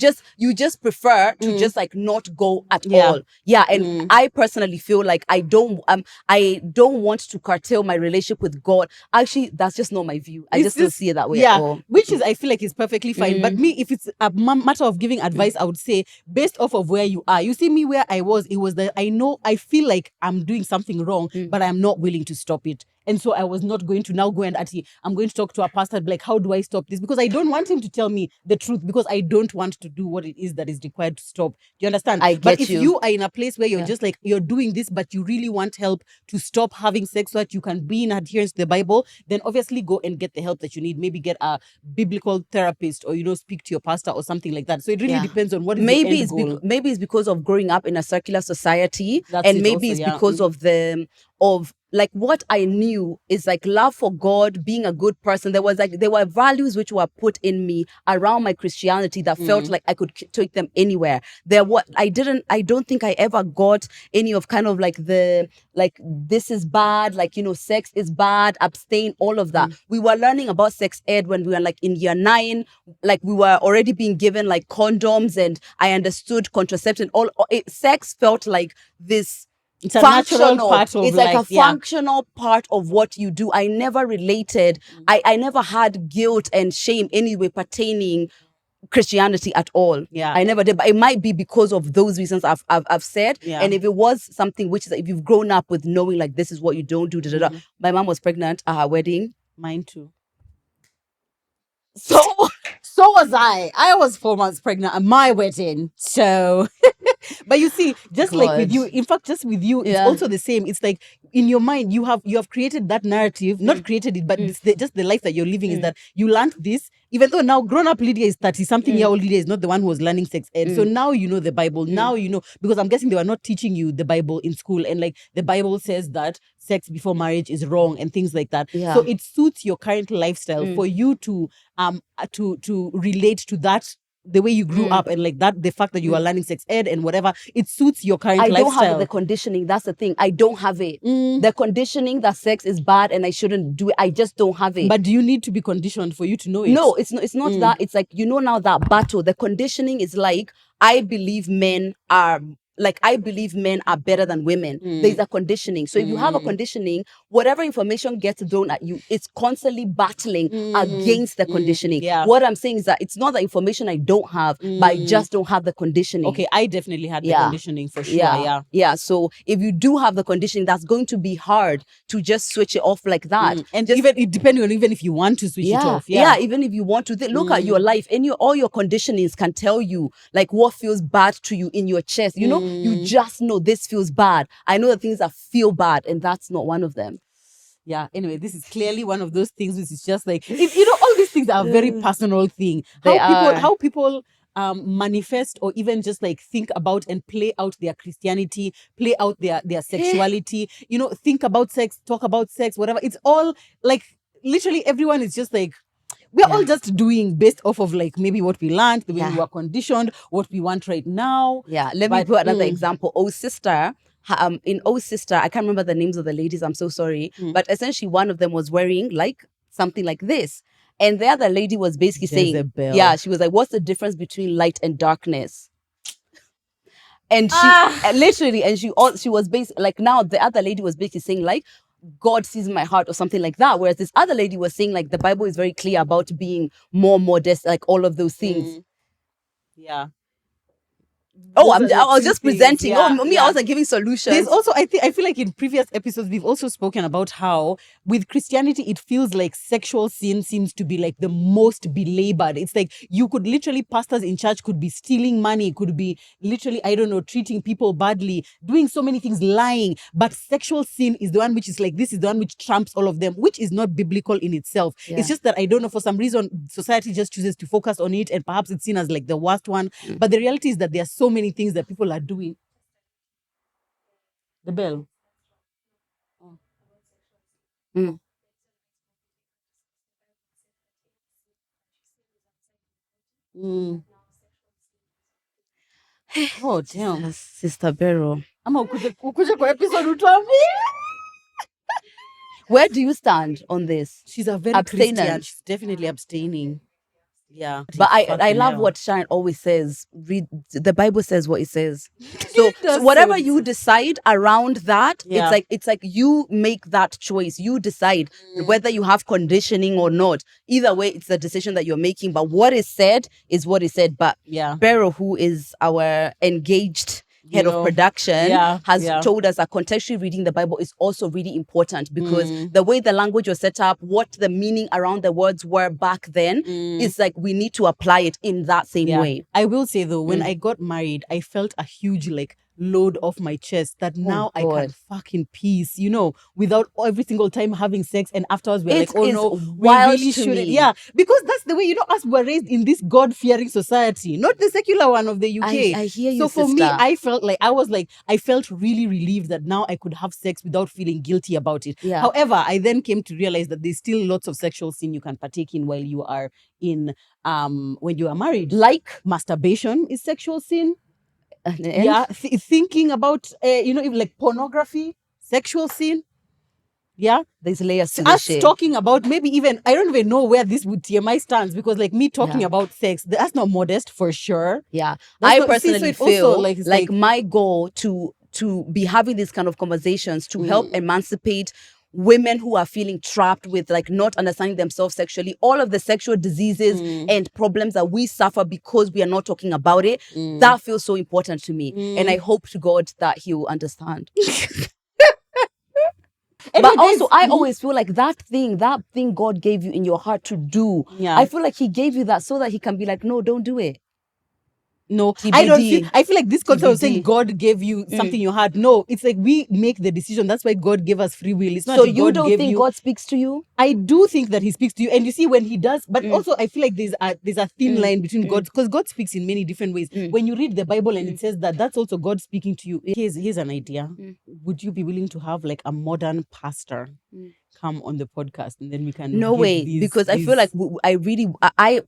just prefer to just like not go at all. Yeah, and I personally feel like I don't want to curtail my relationship with God. Actually, that's just not my view. I just don't see it that way at all. Which is, I feel like, is perfectly fine. But me, if it's a matter of giving advice, I would say based off of where you are. You see me where I was, it was that I feel like I'm doing something wrong, but I'm not willing to stop it. And so I was not going to now go and actually, I'm going to talk to a pastor, like, how do I stop this? Because I don't want him to tell me the truth, because I don't want to do what it is that is required to stop. Do you understand? But if you are in a place where you're just like, you're doing this, but you really want help to stop having sex so that you can be in adherence to the Bible, then obviously go and get the help that you need. Maybe get a biblical therapist, or, speak to your pastor or something like that. So it really depends on what is your end goal. Maybe it's because of growing up in a secular society. And maybe it's because of like what I knew is like love for God, being a good person. There were values which were put in me around my Christianity that felt like I could take them anywhere. I don't think I ever got any of kind of like this is bad, like, sex is bad, abstain, all of that. We were learning about sex ed when we were like in year 9, like we were already being given like condoms, and I understood contraception. Sex felt like this. It's a natural part of It's like a functional part of what you do. I never related. I never had guilt and shame anyway pertaining Christianity at all. Yeah, I never did. But it might be because of those reasons I've said. Yeah. And if it was something which is if you've grown up with knowing like this is what you don't do. My mom was pregnant at her wedding. Mine too. So was I. I was 4 months pregnant at my wedding. So, but you see, just like with you, in fact, just with you, it's also the same. It's like in your mind, you have created that narrative, not created it, but just the life that you're living is that you learned this, even though now grown up Lydia is 30-something-year-old Lydia is not the one who was learning sex ed. So now you know the Bible. Now you know, because I'm guessing they were not teaching you the Bible in school, and like the Bible says that sex before marriage is wrong and things like that. So it suits your current lifestyle for you to relate to that, the way you grew up, and like that, the fact that you are learning sex ed and whatever, it suits your current lifestyle. I don't have the conditioning. That's the thing. I don't have it. The conditioning that sex is bad and I shouldn't do it. I just don't have it. But do you need to be conditioned for you to know it? No, it's not that. It's like, now that battle. The conditioning is like, I believe men are better than women. There's a conditioning. So if you have a conditioning, whatever information gets thrown at you, it's constantly battling against the conditioning. What I'm saying is that it's not the information I don't have, but I just don't have the conditioning. Okay, I definitely had the conditioning for sure. Yeah. So if you do have the conditioning, that's going to be hard to just switch it off like that. And it depending on even if you want to switch it off. Yeah, even if you want to. Look at your life, and all your conditionings can tell you like what feels bad to you in your chest. You just know this feels bad. I know the things that feel bad, and that's not one of them. Yeah, anyway, this is clearly one of those things which is just like, all these things are a very personal thing. How people manifest or even just like think about and play out their Christianity, play out their sexuality, think about sex, talk about sex, whatever. It's all like, literally everyone is just like, we're all just doing based off of like maybe what we learned, the way we were conditioned, what we want right now. Yeah, let me put another example. Oh Sister, in Oh Sister, I can't remember the names of the ladies, I'm so sorry, but essentially one of them was wearing like something like this, and the other lady was basically saying, she was like, what's the difference between light and darkness? And she literally, and she was basically like, now the other lady was basically saying like, God sees my heart or something like that, whereas this other lady was saying like the Bible is very clear about being more modest, like all of those things. Yeah. Oh, I was just presenting. I was like giving solutions. There's also, I feel like in previous episodes, we've also spoken about how with Christianity, it feels like sexual sin seems to be like the most belabored. It's like you could literally, pastors in church could be stealing money, could be literally, I don't know, treating people badly, doing so many things, lying. But sexual sin is the one which is like, this is the one which trumps all of them, which is not biblical in itself. Yeah. It's just that, I don't know, for some reason, society just chooses to focus on it, and perhaps it's seen as like the worst one. But the reality is that there are so many things that people are doing. The bell. Oh damn, Sister Vero. Ukuje kwa episode utuambie. Where do you stand on this? She's a very Christian. She's definitely abstaining. Yeah. But I love what Sharon always says. Read the Bible says what it says. So whatever you decide around that, it's like you make that choice. You decide whether you have conditioning or not. Either way, it's the decision that you're making. But what is said is what is said. But Beryl, who is our engaged head of production, has told us that contextually reading the Bible is also really important, because the way the language was set up, what the meaning around the words were back then, is like we need to apply it in that same way. I will say though, when I got married, I felt a huge like load off my chest that now I can fuck in peace, you know, without every single time having sex, and afterwards we're like, oh no, we really shouldn't. Yeah, because that's the way, you know, us were raised in this God-fearing society, not the secular one of the UK. I hear you, so for sister. me, I felt really relieved that now I could have sex without feeling guilty about it. Yeah. However, I then came to realize that there's still lots of sexual sin you can partake in while you are in when you are married. Like masturbation is sexual sin. Yeah, thinking about like pornography, sexual sin. Yeah, there's layers to us shit. Talking about maybe even, I don't even know where this with TMI stands, because like me talking about sex, that's not modest for sure. Yeah, I personally feel like my goal to be having these kind of conversations to help emancipate women who are feeling trapped with like not understanding themselves sexually, all of the sexual diseases and problems that we suffer because we are not talking about it. That feels so important to me, and I hope to God that He will understand. But also, I always feel like that thing God gave you in your heart to do, I feel like He gave you that so that He can be like, no, don't do it. No, TBD. I feel like this concept of saying God gave you something in your heart. No, it's like we make the decision. That's why God gave us free will. It's not so you don't think God speaks to you? I do think that He speaks to you, and you see when He does. But also, I feel like there's a thin line between God, because God speaks in many different ways. When you read the Bible and it says that, that's also God speaking to you. Here's an idea. Would you be willing to have like a modern pastor come on the podcast, and then we can? No way, because I feel like I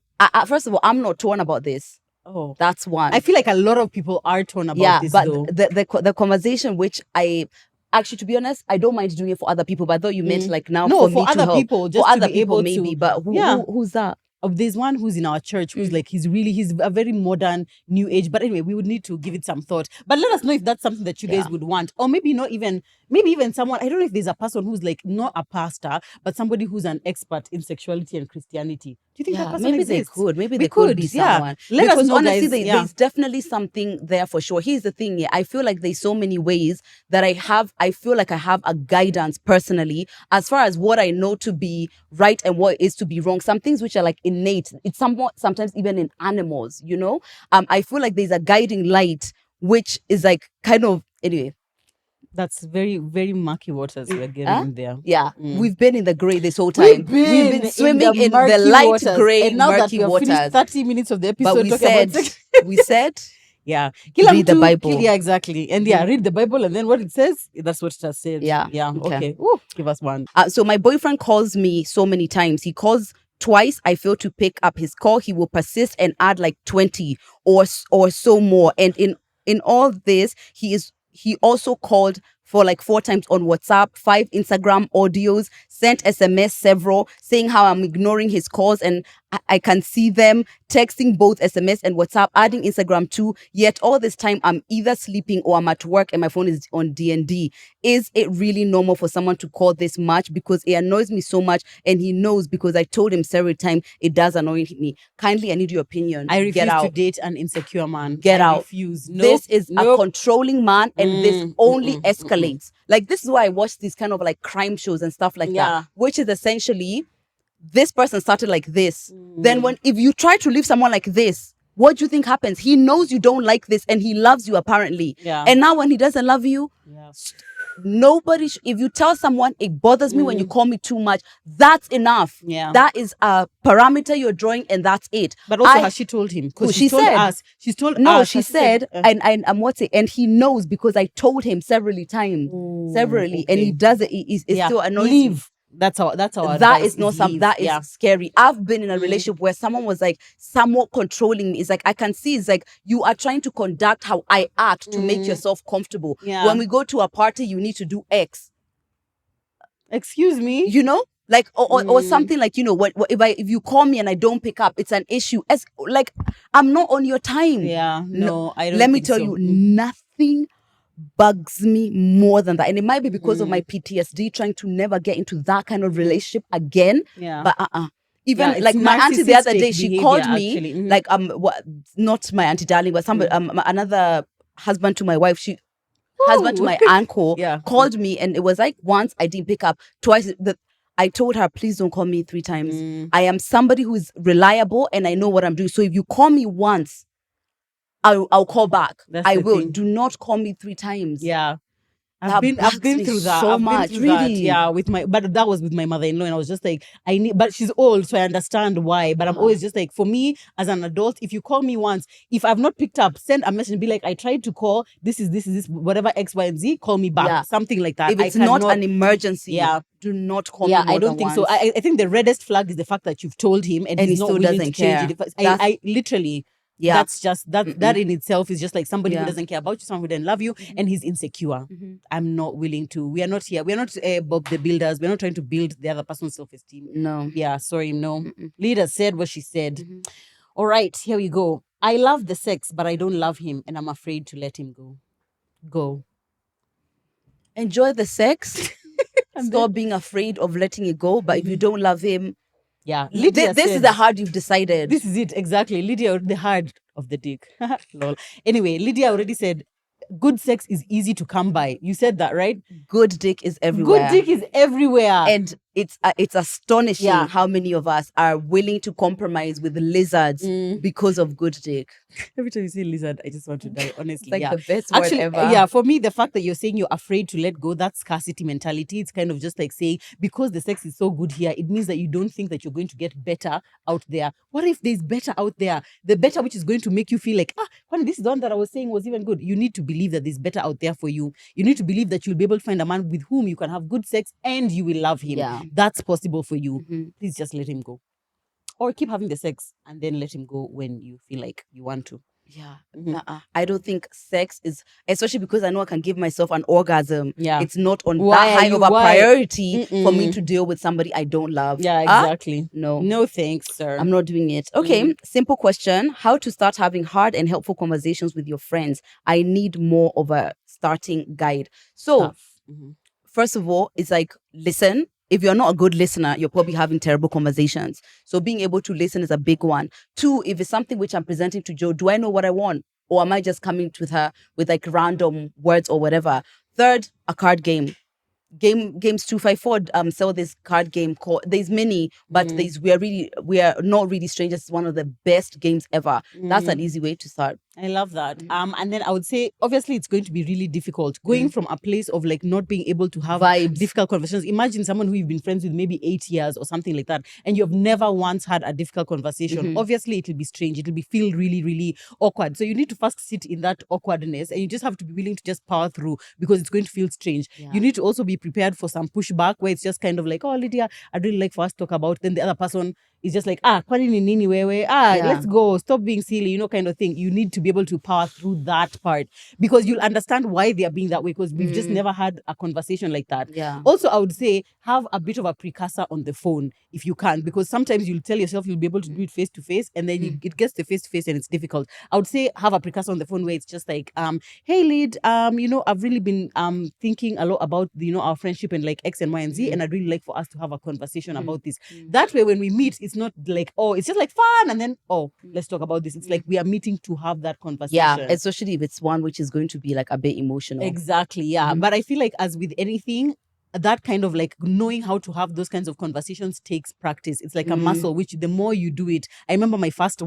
first of all, I'm not torn about this. Oh, that's one. I feel like a lot of people are torn about this. But though. the conversation, which I actually, to be honest, I don't mind doing it for other people. But I thought you meant like now for other people, just for other to be people able maybe. To, but who's that? There's one who's in our church who's like, he's a very modern, new age. But anyway, we would need to give it some thought. But let us know if that's something that you guys would want. Or maybe not even, maybe even someone, I don't know if there's a person who's like not a pastor, but somebody who's an expert in sexuality and Christianity. Do you think that person maybe exists? They could. Maybe they could be someone. Let us know, honestly, guys. There's definitely something there for sure. Here's the thing, I feel like there's so many ways that I feel like I have a guidance personally as far as what I know to be right and what is to be wrong. Some things which are like innate. It's sometimes even in animals, you know? I feel like there's a guiding light which is like kind of, anyway. That's very, very murky waters we're getting there. Yeah. We've been in the gray this whole time. We've been swimming in the light waters. Gray, and now murky that waters. Finished 30 minutes of the episode. But we said, yeah. Read the Bible. Yeah, exactly. And read the Bible, and then what it says, that's what it has said. Yeah. Yeah. Okay. Ooh, give us one. So my boyfriend calls me so many times. He calls twice I fail to pick up his call, he will persist and add like 20 or so more. And in all this, he also called for like 4 times on WhatsApp, 5 Instagram audios, sent SMS several, saying how I'm ignoring his calls and I can see them, texting both SMS and WhatsApp, adding Instagram too. Yet all this time I'm either sleeping or I'm at work and my phone is on DND. Is it really normal for someone to call this much? Because it annoys me so much, and he knows because I told him several times it does annoy me. Kindly, I need your opinion. I refuse Get out. to date an insecure man. Get out. Refuse. This is a controlling man, and this only escalates. Like, this is why I watch these kind of like crime shows and stuff like that, which is essentially this person started like this. Then if you try to leave someone like this, what do you think happens? He knows you don't like this and he loves you apparently. And now when he doesn't love you, nobody if you tell someone it bothers me when you call me too much, that's enough. That is a parameter you're drawing, and that's it. But also, has she told him? Because she told us. She's told us. She said, and what's it? And he knows because I told him several times, and he does it. It's still annoying. Leave. That's our that is not something that is scary. I've been in a relationship where someone was like somewhat controlling me. It's like I can see it's like you are trying to conduct how I act to make yourself comfortable. When we go to a party, you need to do X. Excuse me? You know? Like or something like, you know, what if you call me and I don't pick up, it's an issue. As like I'm not on your time. No, I don't. Let me tell you, nothing bugs me more than that. And it might be because of my PTSD, trying to never get into that kind of relationship again. But even like my auntie the other day, she called me like not my auntie darling, but somebody another husband to my wife, husband to my uncle called me, and it was like once I didn't pick up, twice I told her, please don't call me 3 times. I am somebody who is reliable and I know what I'm doing. So if you call me once, I'll call back. I will. Do not call me 3 times. I've been through that so much. Really? But that was with my mother-in-law, and I was just like, but she's old, so I understand why. But I'm always just like, for me as an adult, if you call me once, if I've not picked up, send a message and be like, I tried to call. This is whatever X, Y, and Z. Call me back. Something like that. If it's not an emergency, do not call me. I don't think so. I think the reddest flag is the fact that you've told him and he's not willing to change it. I literally. That's just that in itself is just like somebody who doesn't care about you, someone who doesn't love you, and he's insecure. I'm not willing to. We are not here. We are not Bob the Builders. We're not trying to build the other person's self-esteem. No. Sorry, no. Lydia said what she said. All right, here we go. I love the sex, but I don't love him, and I'm afraid to let him go. Go. Enjoy the sex. Stop being afraid of letting it go. But if you don't love him, Lydia this is the hard you've decided. This is it, exactly. Lydia, the hard of the dick. Lol. Anyway, Lydia already said, good sex is easy to come by. You said that, right? Good dick is everywhere. Good dick is everywhere. And it's astonishing how many of us are willing to compromise with lizards because of good dick. Every time you say lizard, I just want to die, honestly. It's like the best word ever. Yeah, for me, the fact that you're saying you're afraid to let go, that's scarcity mentality. It's kind of just like saying, because the sex is so good here, it means that you don't think that you're going to get better out there. What if there's better out there? The better which is going to make you feel like, this is the one that I was saying was even good. You need to believe that there's better out there for you. You need to believe that you'll be able to find a man with whom you can have good sex and you will love him. That's possible for you. Please just let him go. Or keep having the sex and then let him go when you feel like you want to. I don't think sex is, especially because I know I can give myself an orgasm. It's not on that high of a priority for me to deal with somebody I don't love. Exactly. No thanks, sir. I'm not doing it. Okay, simple question. How to start having hard and helpful conversations with your friends? I need more of a starting guide. So, first of all, it's like, listen. If you're not a good listener, you're probably having terrible conversations. So being able to listen is a big one. 2, if it's something which I'm presenting to Joe, do I know what I want? Or am I just coming to her with like random words or whatever? 3rd, a card game. Games 254 sell this card game called, there's many, but we are not really strangers. It's one of the best games ever. That's an easy way to start. I love that. And then I would say, obviously, it's going to be really difficult going from a place of like not being able to have difficult conversations. Imagine someone who you've been friends with maybe 8 years or something like that, and you've never once had a difficult conversation. Obviously, it'll be strange. It'll be feel really, really awkward. So you need to first sit in that awkwardness, and you just have to be willing to just power through because it's going to feel strange. You need to also be prepared for some pushback where it's just kind of like, oh, Lydia, I'd really like for us to talk about. Then the other person it's just like, kwani ni nini wewe? Let's go, stop being silly, kind of thing. You need to be able to power through that part because you'll understand why they are being that way because we've just never had a conversation like that. Yeah. Also, I would say have a bit of a precursor on the phone if you can, because sometimes you'll tell yourself you'll be able to do it face to face and then it gets to face to face and it's difficult. I would say have a precursor on the phone where it's just like, hey Lyd, I've really been thinking a lot about our friendship and like X and Y and Z, and I'd really like for us to have a conversation about this. That way when we meet, it's not like, it's just like fun and then let's talk about this. It's like we are meeting to have that conversation. Yeah, especially if it's one which is going to be like a bit emotional. Exactly, yeah. But I feel like as with anything, that kind of like knowing how to have those kinds of conversations takes practice. It's like a muscle, which the more you do it. I remember my first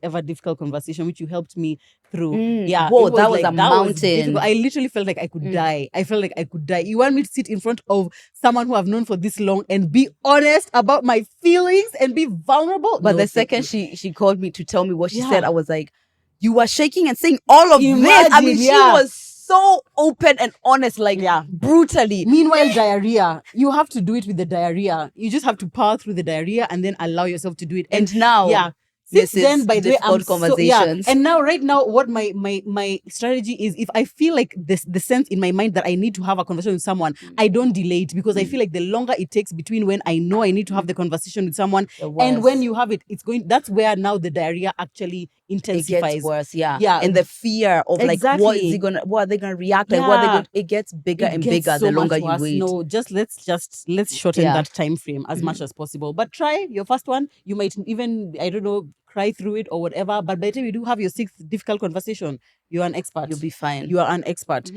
ever difficult conversation, which you helped me through. Yeah. Whoa, that was a mountain. I literally felt like I could die. I felt like I could die. You want me to sit in front of someone who I've known for this long and be honest about my feelings and be vulnerable? But the second she called me to tell me what she said, I was like, you were shaking and saying all of this. I mean, she was so open and honest, like brutally. Meanwhile, diarrhea. You have to do it with the diarrhea. You just have to power through the diarrhea and then allow yourself to do it. And now, since then, by the way, I'm conversations. And now, right now, what my strategy is, if I feel like the sense in my mind that I need to have a conversation with someone, I don't delay it because I feel like the longer it takes between when I know I need to have the conversation with someone and when you have it, that's where now the diarrhea actually intensifies. It gets worse, yeah. And the fear of like, what are they gonna react like? It gets bigger and bigger the longer you wait. No, let's shorten that time frame as much as possible. But try your first one. You might even, I don't know, cry through it or whatever. But by the time you do have your sixth difficult conversation, you're an expert. You'll be fine. You are an expert.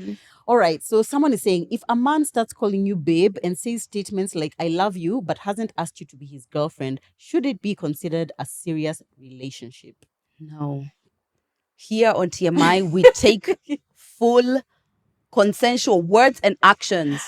All right. So someone is saying, if a man starts calling you babe and says statements like I love you, but hasn't asked you to be his girlfriend, should it be considered a serious relationship? No. Here on TMI, we take full consensual words and actions.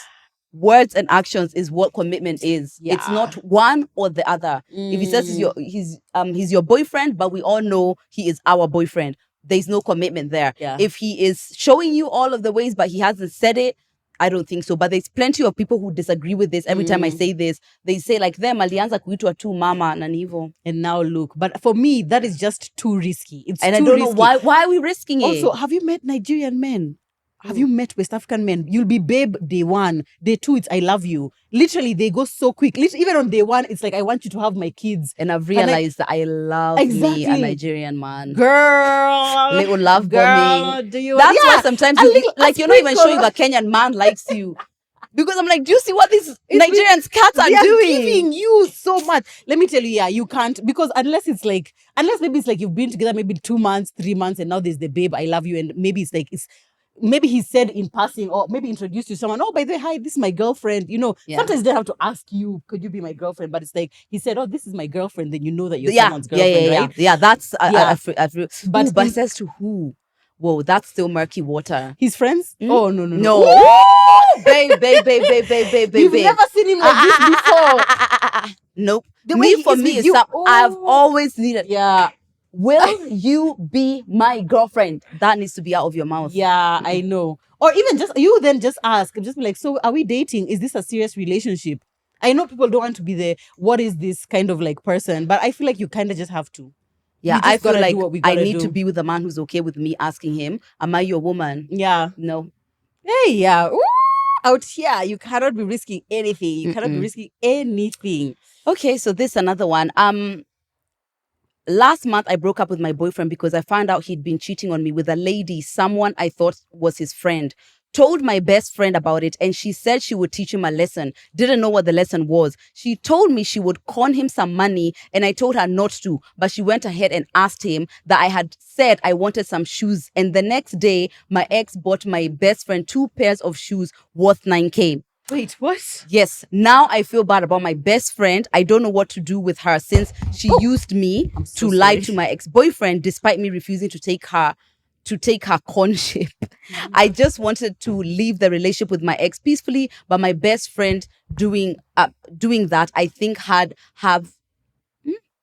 Words and actions is what commitment is. It's not one or the other. If he says he's your boyfriend, but we all know he is our boyfriend, there's no commitment there. If he is showing you all of the ways, but he hasn't said it, I don't think so. But there's plenty of people who disagree with this. Every time I say this, they say like them alianza kuitwa tu mama na nivo. And now look, but for me, that is just too risky. I don't know why are we risking it. Also, have you met Nigerian men? Have you met West African men? You'll be babe day one. Day two, it's I love you. Literally, they go so quick. Even on day one, it's like, I want you to have my kids. And I've realized that I love me a Nigerian man. Girl. Little love bombing. Do you? That's why sometimes you're not even showing a Kenyan man likes you. Because I'm like, do you see what these Nigerians cats are doing? Giving you so much. Let me tell you, you can't. Because unless maybe it's like you've been together maybe 2 months, 3 months, and now there's the babe, I love you. And maybe it's like, maybe he said in passing or maybe introduced you to someone, by the way, hi, this is my girlfriend. Sometimes they have to ask you, could you be my girlfriend? But it's like, he said, this is my girlfriend. Then you know that you're someone's girlfriend, right? Yeah, that's... But it says to who? Whoa, that's still murky water. His friends? Oh, no. Babe. You've never seen him like this before. Nope. For me, I've always needed... Yeah. Will you be my girlfriend? That needs to be out of your mouth. Yeah, I know. Or even just ask. Just be like, so are we dating? Is this a serious relationship? I know people don't want to be the, what is this kind of like person? But I feel like you kind of just have to. Yeah, I feel like I need to be with a man who's okay with me asking him, am I your woman? Yeah. No. Hey, yeah. Ooh, out here, you cannot be risking anything. You cannot be risking anything. Okay, so this is another one. Last month, I broke up with my boyfriend because I found out he'd been cheating on me with a lady, someone I thought was his friend. Told my best friend about it and she said she would teach him a lesson. Didn't know what the lesson was. She told me she would con him some money and I told her not to. But she went ahead and asked him that I had said I wanted some shoes. And the next day, my ex bought my best friend 2 pairs of shoes worth 9K. Wait, what? Yes. Now I feel bad about my best friend. I don't know what to do with her since she used me to lie to my ex-boyfriend despite me refusing to take her conship. I just wanted to leave the relationship with my ex peacefully, but my best friend doing that I think have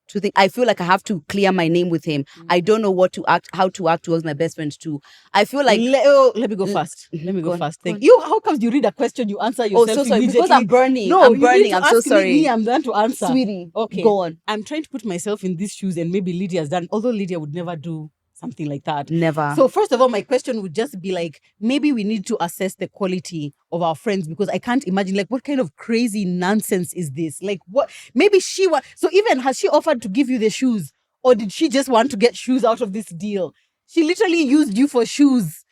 to think. I feel like I have to clear my name with him. I don't know how to act towards my best friend too. I feel like let me go first. Let me go first. Thank you. How comes you read a question, you answer yourself? Oh, so sorry, because I'm burning. No, I'm burning. I'm so sorry. Me, I'm done to answer. Sweetie, okay, go on. I'm trying to put myself in these shoes, and maybe Lydia has done. Although Lydia would never do something like that. Never. So first of all, my question would just be like, maybe we need to assess the quality of our friends, because I can't imagine, like, what kind of crazy nonsense is this? Like, what? Maybe so even has she offered to give you the shoes, or did she just want to get shoes out of this deal? She literally used you for shoes.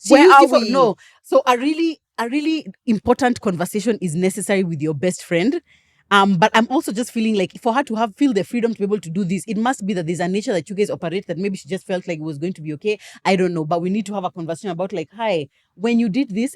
Where are we? No. So a really important conversation is necessary with your best friend. But I'm also just feeling like for her to feel the freedom to be able to do this, it must be that there's a nature that you guys operate that maybe she just felt like it was going to be okay. I don't know, but we need to have a conversation about like, hi, when you did this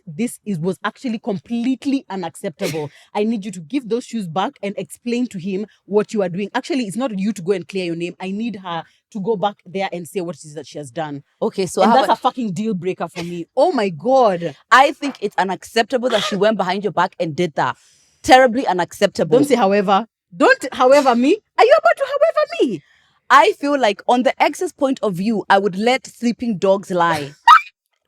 was actually completely unacceptable. I need you to give those shoes back and explain to him what you are doing. Actually, it's not you to go and clear your name. I need her to go back there and say what it is that she has done. Okay, so that's a fucking deal breaker for me. Oh my God. I think it's unacceptable that she went behind your back and did that. Terribly unacceptable. Don't say however. Don't however me. Are you about to however me? I feel like on the ex's point of view, I would let sleeping dogs lie.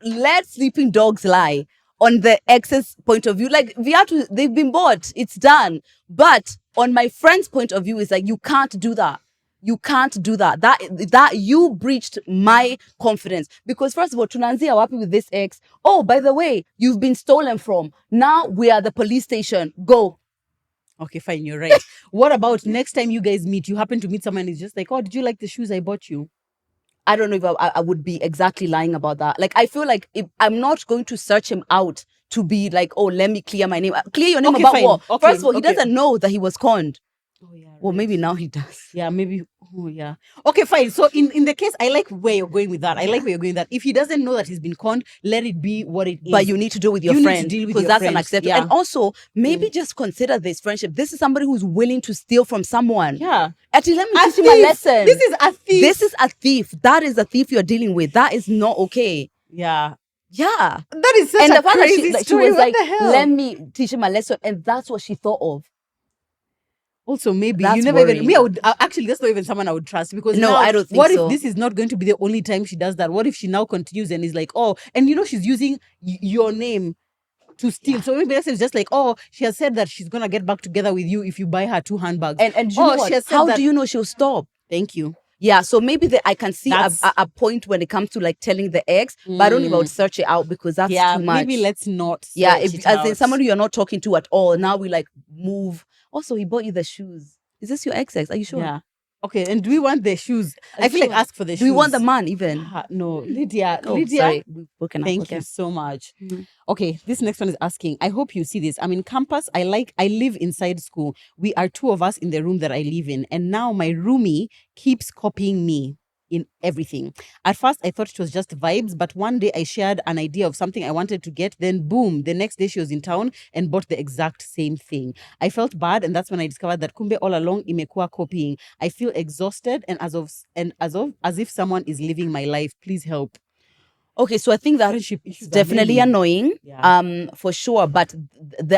Let sleeping dogs lie. On the ex's point of view, like they've been bought. It's done. But on my friend's point of view, it's like, you can't do that. You can't do that. That you breached my confidence. Because first of all, Tunanzi are happy with this ex. Oh, by the way, you've been stolen from. Now we are at the police station. Go. Okay, fine. You're right. What about next time you guys meet? You happen to meet someone and it's just like, oh, did you like the shoes I bought you? I don't know if I would be exactly lying about that. Like, I feel like I'm not going to search him out to be like, oh, let me clear my name. Clear your name about fine. What? Okay, first of all, he doesn't know that he was conned. Oh, yeah. Well, maybe now he does. Yeah, maybe. Oh, yeah. Okay, fine. So in the case, I like where you're going with that. I like where you're going with that. If he doesn't know that he's been conned, let it be what it is. But you need to deal with your friend, because that's unacceptable. Yeah. And also, maybe just consider this friendship. This is somebody who's willing to steal from someone. Yeah. Actually, let me teach you my lesson. This is a thief. This is a thief. That is a thief you're dealing with. That is not okay. Yeah. Yeah. That is such a crazy story. She was what like, the hell? Let me teach him a lesson. And that's what she thought of. Also, maybe that's you never worrying. Even me. I would actually. That's not even someone I would trust, because no, now, I don't think what so. What if this is not going to be the only time she does that? What if she now continues and is like, oh, and she's using your name to steal? Yeah. So maybe it's just like, oh, she has said that she's gonna get back together with you if you buy her 2 handbags. And you know what? How do you know she'll stop? Thank you. Yeah, so maybe I can see a point when it comes to like telling the ex, but I don't even search it out, because that's too much. Maybe let's not. As in someone you're not talking to at all. Now we like move. Also, he bought you the shoes. Is this your ex? Are you sure? Yeah. Okay, and do we want the shoes? I feel like ask for the shoes. Do we want the man even? No, Lydia. Lydia. Sorry. Thank you so much. Mm-hmm. Okay, this next one is asking, I hope you see this. I'm in campus. I live inside school. We are 2 of us in the room that I live in. And now my roomie keeps copying me in everything. At first, I thought it was just vibes, but one day I shared an idea of something I wanted to get. Then boom, the next day she was in town and bought the exact same thing. I felt bad, and that's when I discovered that kumbe all along imekuwa copying. I feel exhausted and as if someone is living my life. Please help. Okay, so I think that it's definitely annoying, for sure. But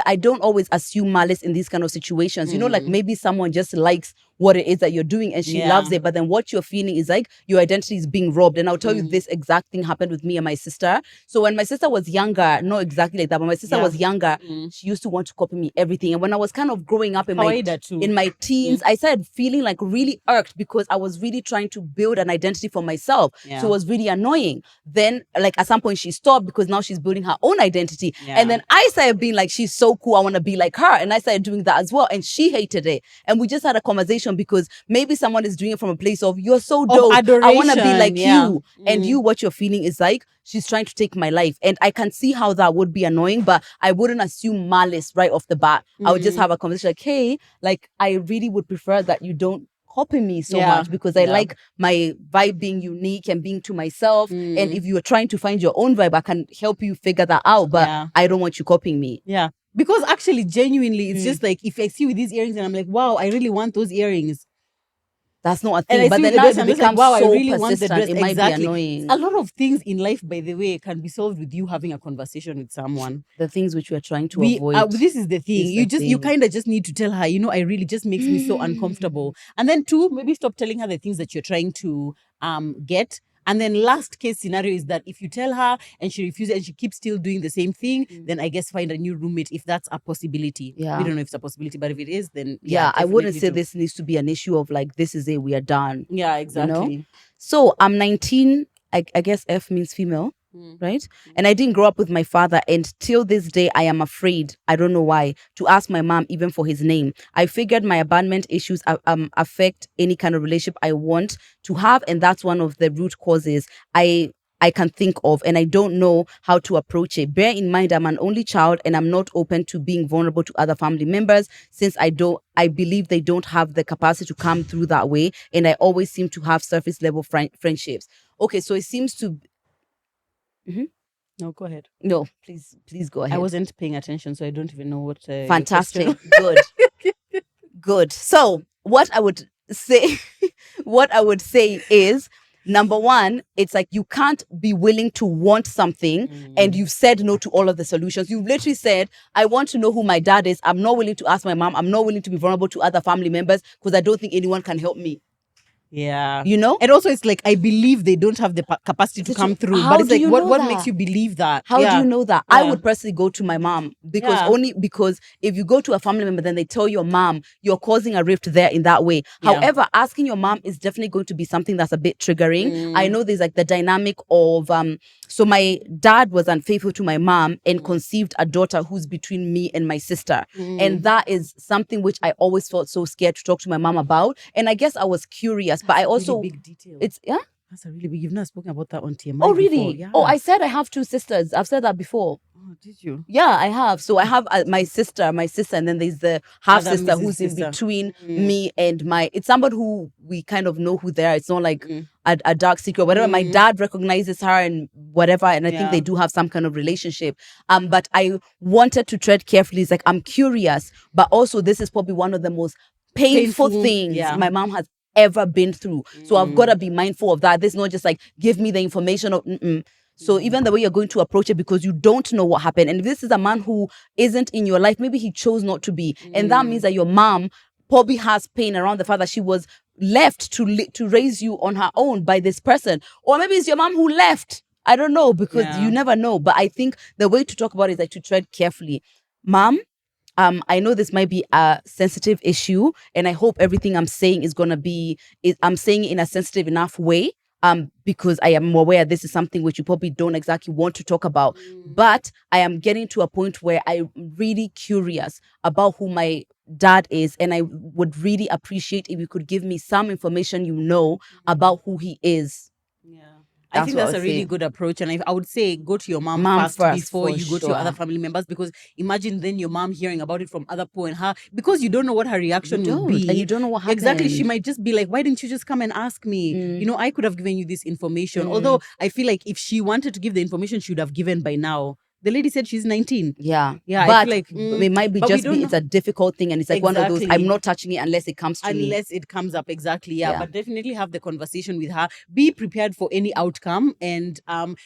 I don't always assume malice in these kind of situations. You know, like maybe someone just likes what it is that you're doing and she loves it, but then what you're feeling is like your identity is being robbed. And I'll tell you, this exact thing happened with me and my sister. So when my sister was younger, not exactly like that, but my sister was younger, she used to want to copy me everything. And when I was kind of growing up in my teens, I started feeling like really irked, because I was really trying to build an identity for myself. So it was really annoying. Then like at some point she stopped, because now she's building her own identity. And then I started being like, she's so cool, I want to be like her. And I started doing that as well. And she hated it. And we just had a conversation, because maybe someone is doing it from a place of, you're so dope, I want to be like you. And you, what you're feeling is like, she's trying to take my life. And I can see how that would be annoying, but I wouldn't assume malice right off the bat. I would just have a conversation like, hey, like, I really would prefer that you don't copy me so much, because I like my vibe being unique and being to myself. And if you are trying to find your own vibe, I can help you figure that out, but I don't want you copying me. Yeah. Because actually, genuinely, it's just like, if I see you with these earrings and I'm like, wow, I really want those earrings. that's not a And thing. I But see then the now dress, if I'm it just like, becomes wow, I so really want the persistent, dress. it might Exactly. be annoying. A lot of things in life, by the way, can be solved with you having a conversation with someone. The things which we're trying to avoid. This is the thing. You kind of just need to tell her, I really just makes me so uncomfortable. And then two, maybe stop telling her the things that you're trying to get. And then last case scenario is that if you tell her and she refuses and she keeps still doing the same thing, then I guess find a new roommate if that's a possibility. Yeah. We don't know if it's a possibility, but if it is, then yeah, I wouldn't say definitely this needs to be an issue of like, this is it, we are done. Yeah, exactly. So I'm 19. I guess F means female, right? And I didn't grow up with my father. And till this day, I am afraid, I don't know why, to ask my mom even for his name. I figured my abandonment issues affect any kind of relationship I want to have. And that's one of the root causes I can think of, and I don't know how to approach it. Bear in mind, I'm an only child and I'm not open to being vulnerable to other family members, since I believe they don't have the capacity to come through that way. And I always seem to have surface level friendships. Okay, so it seems to... No, go ahead. No, please go ahead. I wasn't paying attention, so I don't even know what... Fantastic. Good. Good. So what I would say is, number one, it's like you can't be willing to want something and you've said no to all of the solutions. You've literally said, I want to know who my dad is. I'm not willing to ask my mom. I'm not willing to be vulnerable to other family members because I don't think anyone can help me. Yeah. And also it's like, I believe they don't have the capacity to come through. But it's like, what makes you believe that? How do you know that? Yeah. I would personally go to my mom only because if you go to a family member, then they tell your mom, you're causing a rift there in that way. Yeah. However, asking your mom is definitely going to be something that's a bit triggering. I know there's like the dynamic of, so my dad was unfaithful to my mom and conceived a daughter who's between me and my sister. And that is something which I always felt so scared to talk to my mom about. And I guess I was curious. But I also, really big detail. That's a really big. You've not spoken about that on TMI. Oh, really? Before. Yeah. Oh, I said I have two sisters. I've said that before. Oh, did you? Yeah, I have. So I have my sister, and then there's the half sister who's in between me and it's somebody who we kind of know who they are. It's not like a dark secret, whatever. My dad recognizes her and whatever, and I think they do have some kind of relationship. But I wanted to tread carefully. It's like, I'm curious, but also this is probably one of the most painful things my mom has ever been through. So I've got to be mindful of that. This is not just like, give me the information of So even the way you're going to approach it, because you don't know what happened. And if this is a man who isn't in your life, maybe he chose not to be. And that means that your mom probably has pain around the fact that she was left to raise you on her own by this person. Or maybe it's your mom who left. I don't know, because you never know. But I think the way to talk about it is like to tread carefully. Mom, I know this might be a sensitive issue, and I hope everything I'm saying I'm saying it in a sensitive enough way, because I am aware this is something which you probably don't exactly want to talk about. But I am getting to a point where I'm really curious about who my dad is, and I would really appreciate if you could give me some information about who he is. Yeah. I think that's a really good approach. And I would say go to your mom first before you go to your other family members, because imagine then your mom hearing about it from other people, and her, because you don't know what her reaction will be. And you don't know what happened. Exactly. She might just be like, why didn't you just come and ask me? I could have given you this information. Although I feel like if she wanted to give the information, she would have given by now. The lady said she's 19. Yeah. Yeah. But I feel like it might be it's a difficult thing, and it's like one of those, I'm not touching it unless it comes to me. Unless it comes up. Exactly. Yeah. But definitely have the conversation with her. Be prepared for any outcome. And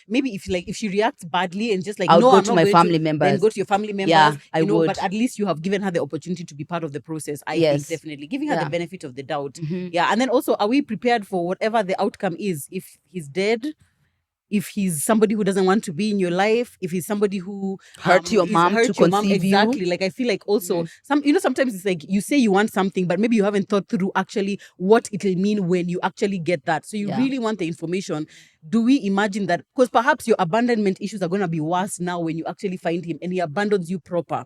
maybe if she reacts badly and just like, I'll no, go I'm to not my going family members. Then go to your family members. Yeah, I would. But at least you have given her the opportunity to be part of the process. I think definitely giving her the benefit of the doubt. Yeah. And then also, are we prepared for whatever the outcome is? If he's dead, if he's somebody who doesn't want to be in your life, if he's somebody who hurt your mom to conceive you. Exactly. Like, I feel like also sometimes it's like you say you want something, but maybe you haven't thought through actually what it'll mean when you actually get that. So you really want the information. Do we imagine that? Because perhaps your abandonment issues are going to be worse now when you actually find him and he abandons you proper.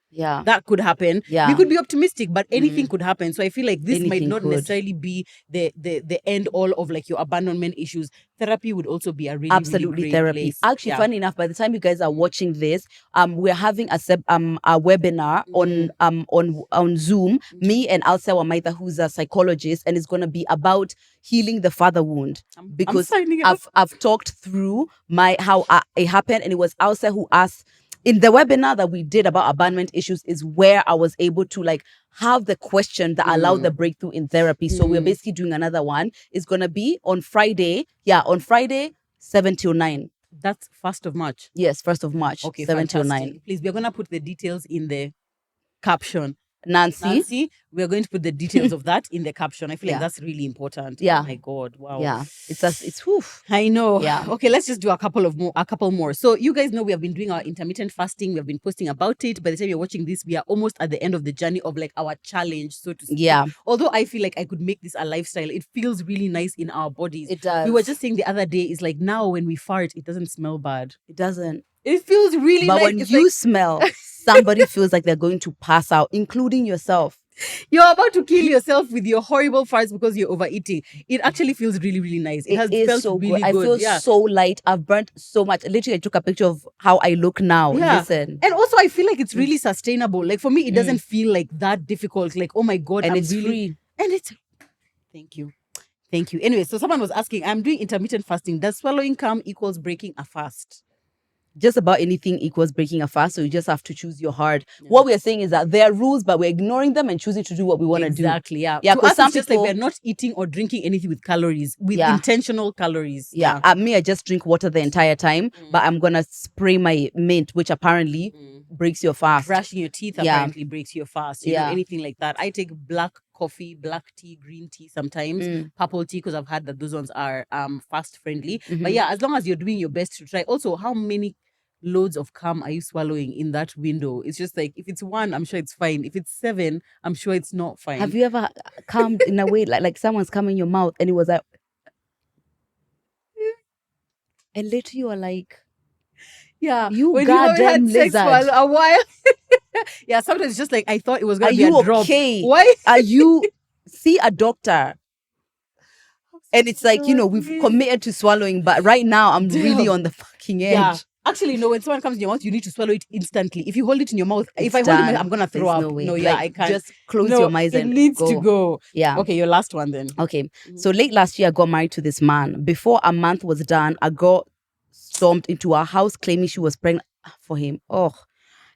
Yeah. That could happen. Yeah. We could be optimistic, but anything could happen. So I feel like this might not could. necessarily be the end all of like your abandonment issues. Therapy would also be a really, absolutely really great therapy. place. Actually, funny enough, by the time you guys are watching this, we're having a webinar on Zoom. Me and Alsa Wamaita, who's a psychologist, and it's going to be about healing the father wound, because I've talked through how it happened, and it was Alsa who asked. in the webinar that we did about abandonment issues is where I was able to like have the question that allowed the breakthrough in therapy. So we're basically doing another one. It's going to be on Friday. Yeah, on Friday, 7 till 9. That's 1st of March. Yes, 1st of March. Okay, 7 till fantastic. 9. Please, we're going to put the details in the caption. Nancy, we're going to put the details of that in the caption. I feel like Yeah. that's really important. Yeah. Oh my God. Wow. yeah, it's whew. I know. Yeah. Okay, let's just do a couple more. So you guys know we have been doing our intermittent fasting. We have been posting about it. By the time you're watching this, we are almost at the end of the journey of like our challenge, so to speak. Yeah. Although I feel like I could make this a lifestyle, it feels really nice in our bodies. It does. We were just saying the other day, is like now when we fart, it doesn't smell bad. It doesn't. It feels really But nice. when It's you like smell, somebody feels like they're going to pass out, including yourself. you're about to kill yourself with your horrible farts because you're overeating. It actually feels really, really nice. It has is felt so really good. I good. feel so light. I've burnt so much. Literally, I took a picture of how I look now. Yeah. Listen. And also, I feel like it's really sustainable. Like for me, it doesn't feel like that difficult. Like, oh my God, And I'm it's really free. And it's thank you. Thank you. Anyway, so someone was asking, I'm doing intermittent fasting. Does swallowing come equals breaking a fast? Just about anything equals breaking a fast, so you just have to choose your heart. What we are saying is that there are rules, but we're ignoring them and choosing to do what we want to do. Exactly, yeah. Yeah, To because us, some it's just people, like we're not eating or drinking anything with calories, with Yeah. intentional calories. yeah, me, I just drink water the entire time, but I'm gonna spray my mint, which apparently breaks your fast. Brushing your teeth Yeah. apparently breaks your fast. You know, Yeah. anything like that. I take black coffee, black tea, green tea sometimes, purple tea, because I've heard that those ones are fast friendly. But yeah, as long as you're doing your best to try. Also, how many loads of calm are you swallowing in that window? It's just like, if it's 1, I'm sure it's fine. If it's 7, I'm sure it's not fine. Have you ever calmed in a way like someone's coming in your mouth and it was like, and later you are like, Yeah, you when you haven't goddamn had sex lizard. for a while. Yeah, sometimes it's just like I thought it was Are gonna be you a drop. okay? Why? Are you see a doctor? And it's like, you know, we've Sorry. committed to swallowing, but right now I'm really Damn. on the fucking edge. Yeah. Actually, no, when someone comes in your mouth, you need to swallow it instantly. If you hold it in your mouth, if I It's hold it, in my- done. I'm gonna throw There's up. no way. No, yeah, Like, I can't. just close No, your eyes it and needs go. to go. Yeah. Okay, your last one then. Okay. So late last year, I got married to this man. Before a month was done, a girl stormed into our house claiming she was pregnant for him. Oh.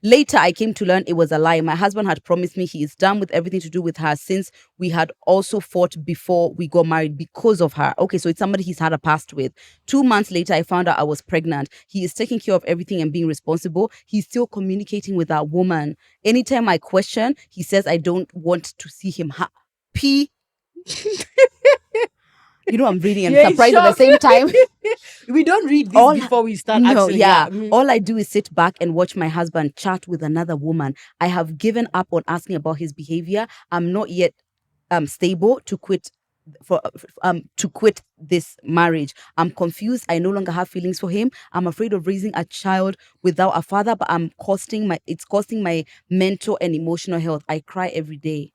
Later, I came to learn it was a lie. My husband had promised me he is done with everything to do with her, since we had also fought before we got married because of her. Okay, so it's somebody he's had a past with. 2 months later, I found out I was pregnant. He is taking care of everything and being responsible. He's still communicating with that woman. Anytime I question, he says I don't want to see him happy. You know, I'm reading and You're in surprised at the shock. same time. We don't read this before we start. No, actually. yeah. Mhm. All I do is sit back and watch my husband chat with another woman. I have given up on asking about his behavior. I'm not yet stable to quit this marriage. I'm confused. I no longer have feelings for him. I'm afraid of raising a child without a father, but it's costing my mental and emotional health. I cry every day.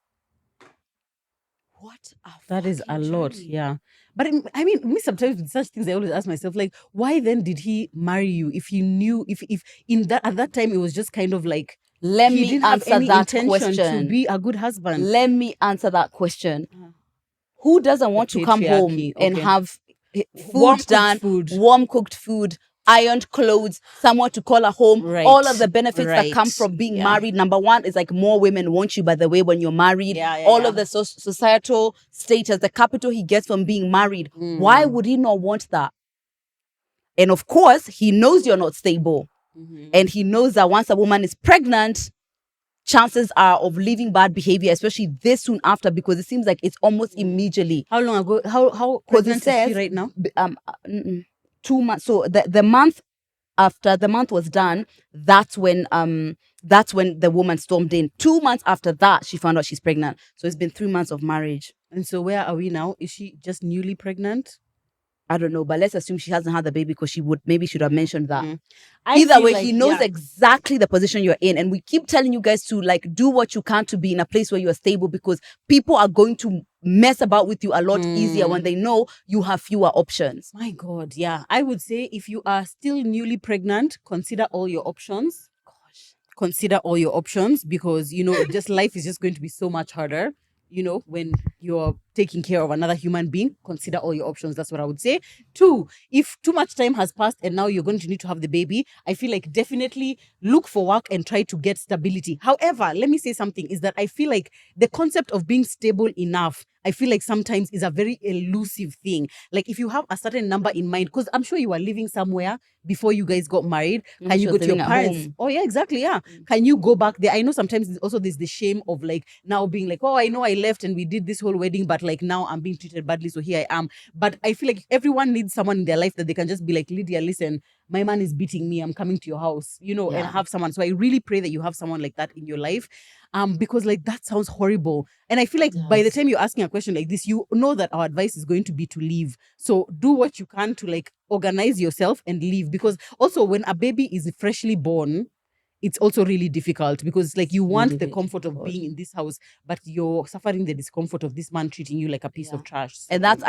What That is a fucking lot, journey. yeah. But I mean, me sometimes with such things, I always ask myself, like, why then did he marry you if he knew, if in that at that time it was just kind of like Let he me didn't have answer any that intention to question. be a good husband? Let me answer that question. Who doesn't want to come home patriarchy, and okay. have Warm food cooked done, food. warm cooked food, ironed clothes, someone to call a home, Right, all of the benefits that come right, from being yeah. married? Number one is like more women want you, by the way, when you're married. Yeah, yeah, all yeah. of the societal status, the capital he gets from being married. Why would he not want that? And of course, he knows you're not stable. And he knows that once a woman is pregnant, chances are of leaving bad behavior, especially this soon after, because it seems like it's almost immediately. How long ago? How pregnant is she right now? 2 months. So the month after the month was done, that's when the woman stormed in. 2 months after that, she found out she's pregnant. So it's been 3 months of marriage. And so where are we now? Is she just newly pregnant? I don't know, but let's assume she hasn't had the baby, because maybe should have mentioned that. I Either feel way, like, he knows yeah. exactly the position you're in. And we keep telling you guys to like do what you can to be in a place where you're stable, because people are going to mess about with you a lot easier when they know you have fewer options. My God, yeah. I would say if you are still newly pregnant, consider all your options. Consider all your options, because, you know, just life is just going to be so much harder when you're taking care of another human being, consider all your options. That's what I would say. 2, if too much time has passed and now you're going to need to have the baby, I feel like definitely look for work and try to get stability. However, let me say something is that I feel like the concept of being stable enough, I feel like sometimes is a very elusive thing. Like if you have a certain number in mind, because I'm sure you were living somewhere before you guys got married. Can you go to your parents? Oh yeah, exactly. Yeah. Can you go back there? I know sometimes there's the shame of like now being like, oh, I know I left and we did this whole wedding, but like now I'm being treated badly, so here I am. But I feel like everyone needs someone in their life that they can just be like, Lydia, listen, my man is beating me. I'm coming to your house, and have someone. So I really pray that you have someone like that in your life. Because like that sounds horrible. And I feel like by the time you're asking a question like this, you know that our advice is going to be to leave. So do what you can to like organize yourself and leave. Because also when a baby is freshly born, it's also really difficult because like you want the comfort of being in this house, but you're suffering the discomfort of this man treating you like a piece of trash. So. And that's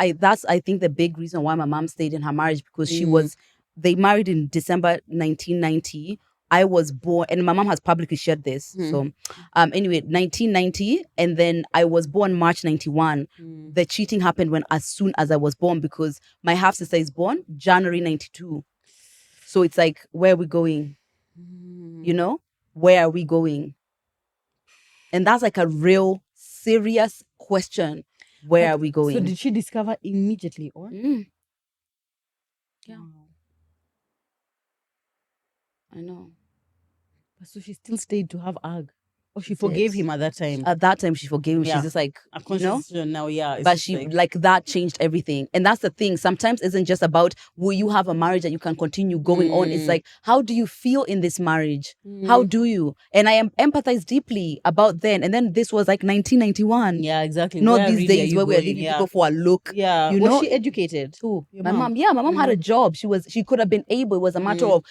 I think the big reason why my mom stayed in her marriage, because they married in December 1990. I was born, and my mom has publicly shared this. So, anyway, 1990, and then I was born March 91. The cheating happened as soon as I was born, because my half sister is born January 92. So it's like, where are we going? Where are we going? And that's like a real serious question. Where are we going? So did she discover immediately or? Yeah. Wow. I know. But so she still stayed to have AG. Or she forgave him at that time. At that time, she forgave him. Yeah. She's just like, a conscious now, yeah. But she like that changed everything. And that's the thing. Sometimes it isn't just about will you have a marriage that you can continue going on. It's like, how do you feel in this marriage? How do you? And I empathize deeply about then. And then this was like 1991. Yeah, exactly. Not these days where we're leaving people for a look. Yeah. Was she educated? Who? My mom. Yeah, my mom had a job. She could have been able. It was a matter of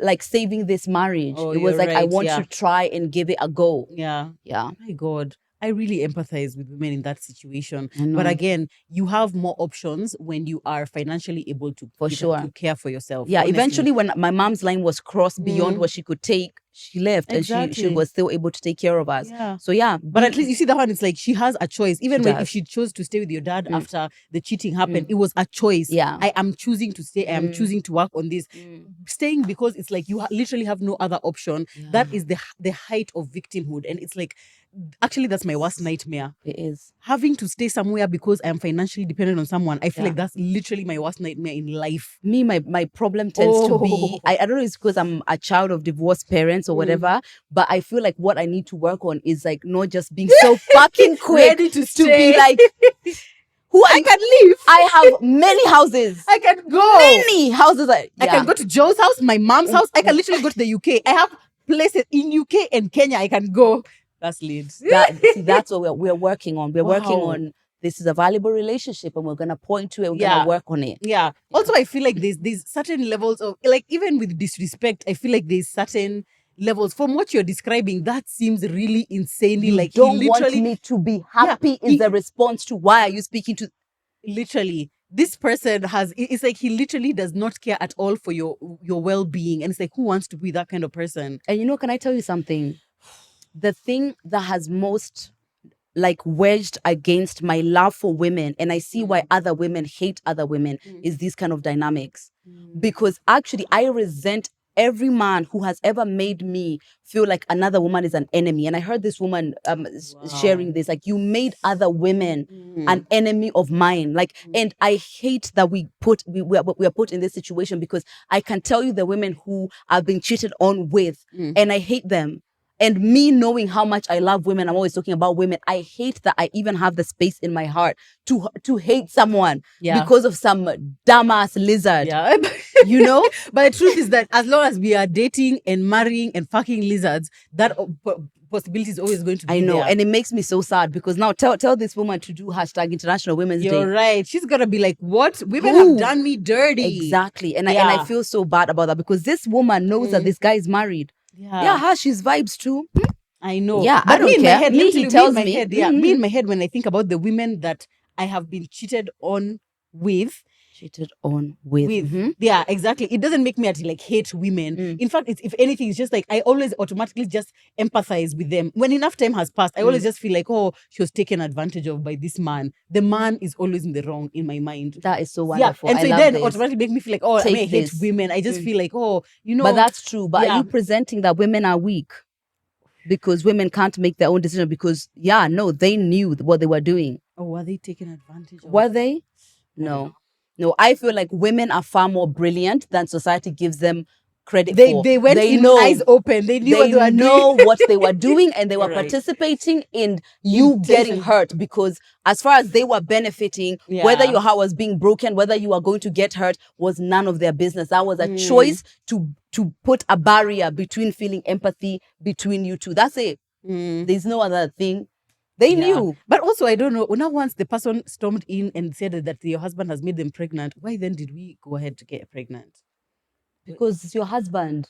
like saving this marriage. It was like, I want to try and give it a go. Yeah. Yeah. My God. I really empathize with women in that situation. But again, you have more options when you are financially able to, to care for yourself. Yeah, honestly. Eventually when my mom's line was crossed beyond what she could take, she left and she was still able to take care of us. Yeah. So yeah. But at least you see that one, it's like she has a choice. Even if she chose to stay with your dad after the cheating happened, it was a choice. Yeah. I am choosing to stay. I am choosing to work on this. Staying because it's like you literally have no other option. Yeah. That is the height of victimhood. And it's like, actually, that's my worst nightmare. It is. Having to stay somewhere because I am financially dependent on someone. I feel like that's literally my worst nightmare in life. Me, my problem tends to be, I don't know if it's because I'm a child of divorced parents or whatever, but I feel like what I need to work on is like not just being so fucking quick ready to be like, I can leave. I have many houses. I can go. Many houses. I can go to Joe's house, my mom's house. I can literally go to the UK. I have places in UK and Kenya I can go. That's lit. That's what we're working on. We're working on, this is a valuable relationship and we're going to point to it. We're going to work on it. Yeah. Also, I feel like there's certain levels of, like, even with disrespect, I feel like there's certain levels. From what you're describing, that seems really insanely you like don't want me to be happy is the response to why are you speaking to. Literally. This person it's like he literally does not care at all for your well-being. And it's like, who wants to be that kind of person? And can I tell you something? The thing that has most like wedged against my love for women, and I see why other women hate other women, is these kind of dynamics. Because actually I resent every man who has ever made me feel like another woman is an enemy. And I heard this woman sharing this, like, you made other women an enemy of mine. Like, and I hate that we are put in this situation, because I can tell you the women who I've been cheated on with, and I hate them. And me knowing how much I love women, I'm always talking about women. I hate that I even have the space in my heart to hate someone because of some dumbass lizard. Yeah. But the truth is that as long as we are dating and marrying and fucking lizards, that possibility is always going to be I know, there. And it makes me so sad, because now tell this woman to do #International Women's Day. You're right. She's gonna be like, what? Women have done me dirty. Exactly. And I feel so bad about that, because this woman knows that this guy is married. Yeah, she's vibes too. I know. Yeah, but I don't care. He tells me. Me in my head, when I think about the women that I have been cheated on with, Cheated on with. Yeah, exactly. It doesn't make me like hate women. In fact, it's, if anything, it's just like I always automatically just empathize with them. When enough time has passed, I always just feel like, oh, she was taken advantage of by this man. The man is always in the wrong in my mind. That is so wonderful. And so I it love then this. automatically make me feel like, oh, I mean, I hate women. I just feel like, oh, you know. But that's true. But are you presenting that women are weak? Because women can't make their own decision because, they knew what they were doing. Oh, were they taken advantage of? Were they? No. No, I feel like women are far more brilliant than society gives them credit for. They went in eyes open. They knew what they were doing. They know what they were doing, and they were participating in you getting hurt, because as far as they were benefiting, whether your heart was being broken, whether you are going to get hurt, was none of their business. That was a choice to put a barrier between feeling empathy between you two. That's it. There's no other thing. They knew. But also, I don't know, now once the person stormed in and said that your husband has made them pregnant, why then did we go ahead to get pregnant? Because it's your husband.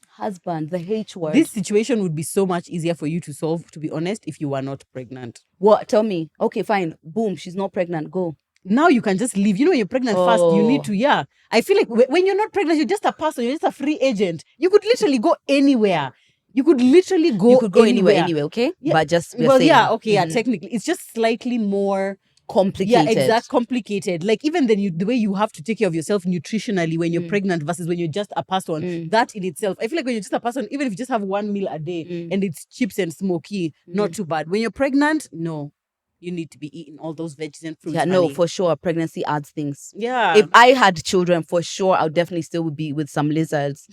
Husband, the H word. This situation would be so much easier for you to solve, to be honest, if you were not pregnant. What? Tell me. Okay, fine. Boom, she's not pregnant. Go. Now you can just leave. You know, you're pregnant fast. You need to, I feel like when you're not pregnant, you're just a person. You're just a free agent. You could literally go anywhere. You could literally go You could go anywhere, okay? Yeah. But just technically. It's just slightly more complicated. Yeah, exactly. Complicated. Like even then the way you have to take care of yourself nutritionally when you're pregnant versus when you're just a person, that in itself. I feel like when you're just a person, even if you just have one meal a day and it's chips and smoky, not too bad. When you're pregnant, no. You need to be eating all those veggies and fruits. Yeah, no, for sure. Pregnancy adds things. Yeah. If I had children, for sure, I would definitely still be with some lizards.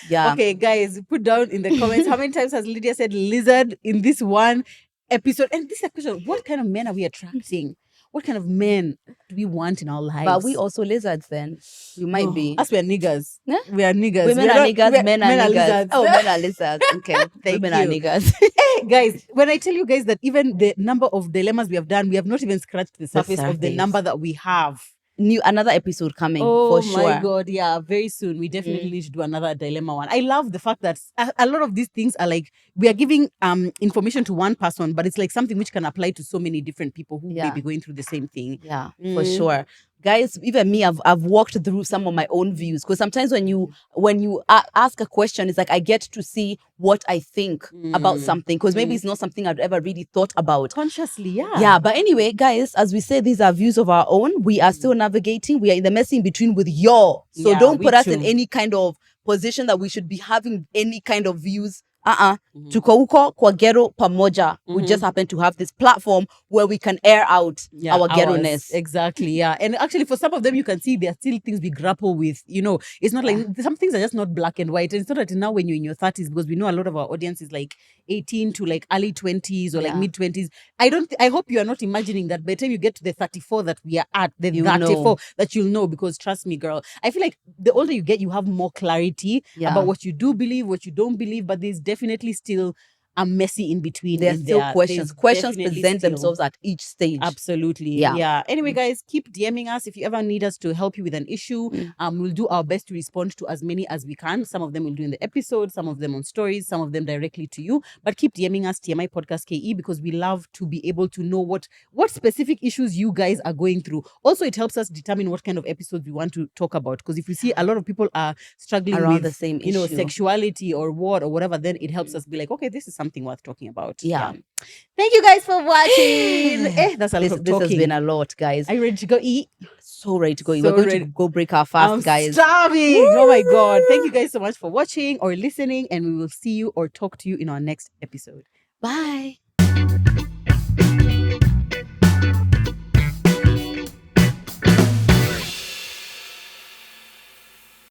Yeah. Okay, guys, put down in the comments how many times has Lydia said lizard in this one episode? And this is a question: what kind of men are we attracting? What kind of men do we want in our lives? But we also lizards then. We might be. Us, we are niggers. Yeah? We are niggers. Women are niggers, men are niggers. Oh, men are lizards. Okay. Women are niggers. Hey, guys, when I tell you guys that even the number of dilemmas we have done, we have not even scratched the surface of the number that we have. Another episode coming for sure. Oh my God, yeah, very soon. We definitely need to do another dilemma one. I love the fact that a lot of these things are like, we are giving information to one person, but it's like something which can apply to so many different people who may be going through the same thing. Yeah, for sure. Guys, even me, I've walked through some of my own views, because sometimes when you ask a question, it's like I get to see what I think about something, because maybe it's not something I've ever really thought about consciously. Yeah, but anyway, guys, as we say, these are views of our own. We are still navigating. We are in the messy in between with y'all, so don't put us in any kind of position that we should be having any kind of views. Tuko huko kwa ghetto pamoja. We just happen to have this platform where we can air out our ghetto-ness. Exactly, yeah. And actually, for some of them, you can see there are still things we grapple with. You know, it's not like some things are just not black and white. And it's not that now when you're in your 30s, because we know a lot of our audience is like 18 to like early 20s or like mid 20s. I hope you are not imagining that by the time you get to the 34 that we are at, the 34 that you'll know, because trust me, girl, I feel like the older you get, you have more clarity about what you do believe, what you don't believe, but there's definitely still a messy in between. There's still questions. Questions present themselves at each stage. Absolutely. Yeah. Anyway, guys, keep DMing us if you ever need us to help you with an issue. We'll do our best to respond to as many as we can. Some of them we'll do in the episode, some of them on stories, some of them directly to you. But keep DMing us, TMI Podcast KE, because we love to be able to know what specific issues you guys are going through. Also, it helps us determine what kind of episodes we want to talk about. Because if we see a lot of people are struggling around with the same issue, sexuality or what or whatever, then it helps us be like, okay, this is something worth talking about. Yeah. Thank you guys for watching. That's a lot of talking. This has been a lot, guys. Are you ready to go eat? So ready to go eat. We're going to go break our fast, guys. I'm starving. Woo! Oh my God. Thank you guys so much for watching or listening, and we will see you or talk to you in our next episode. Bye.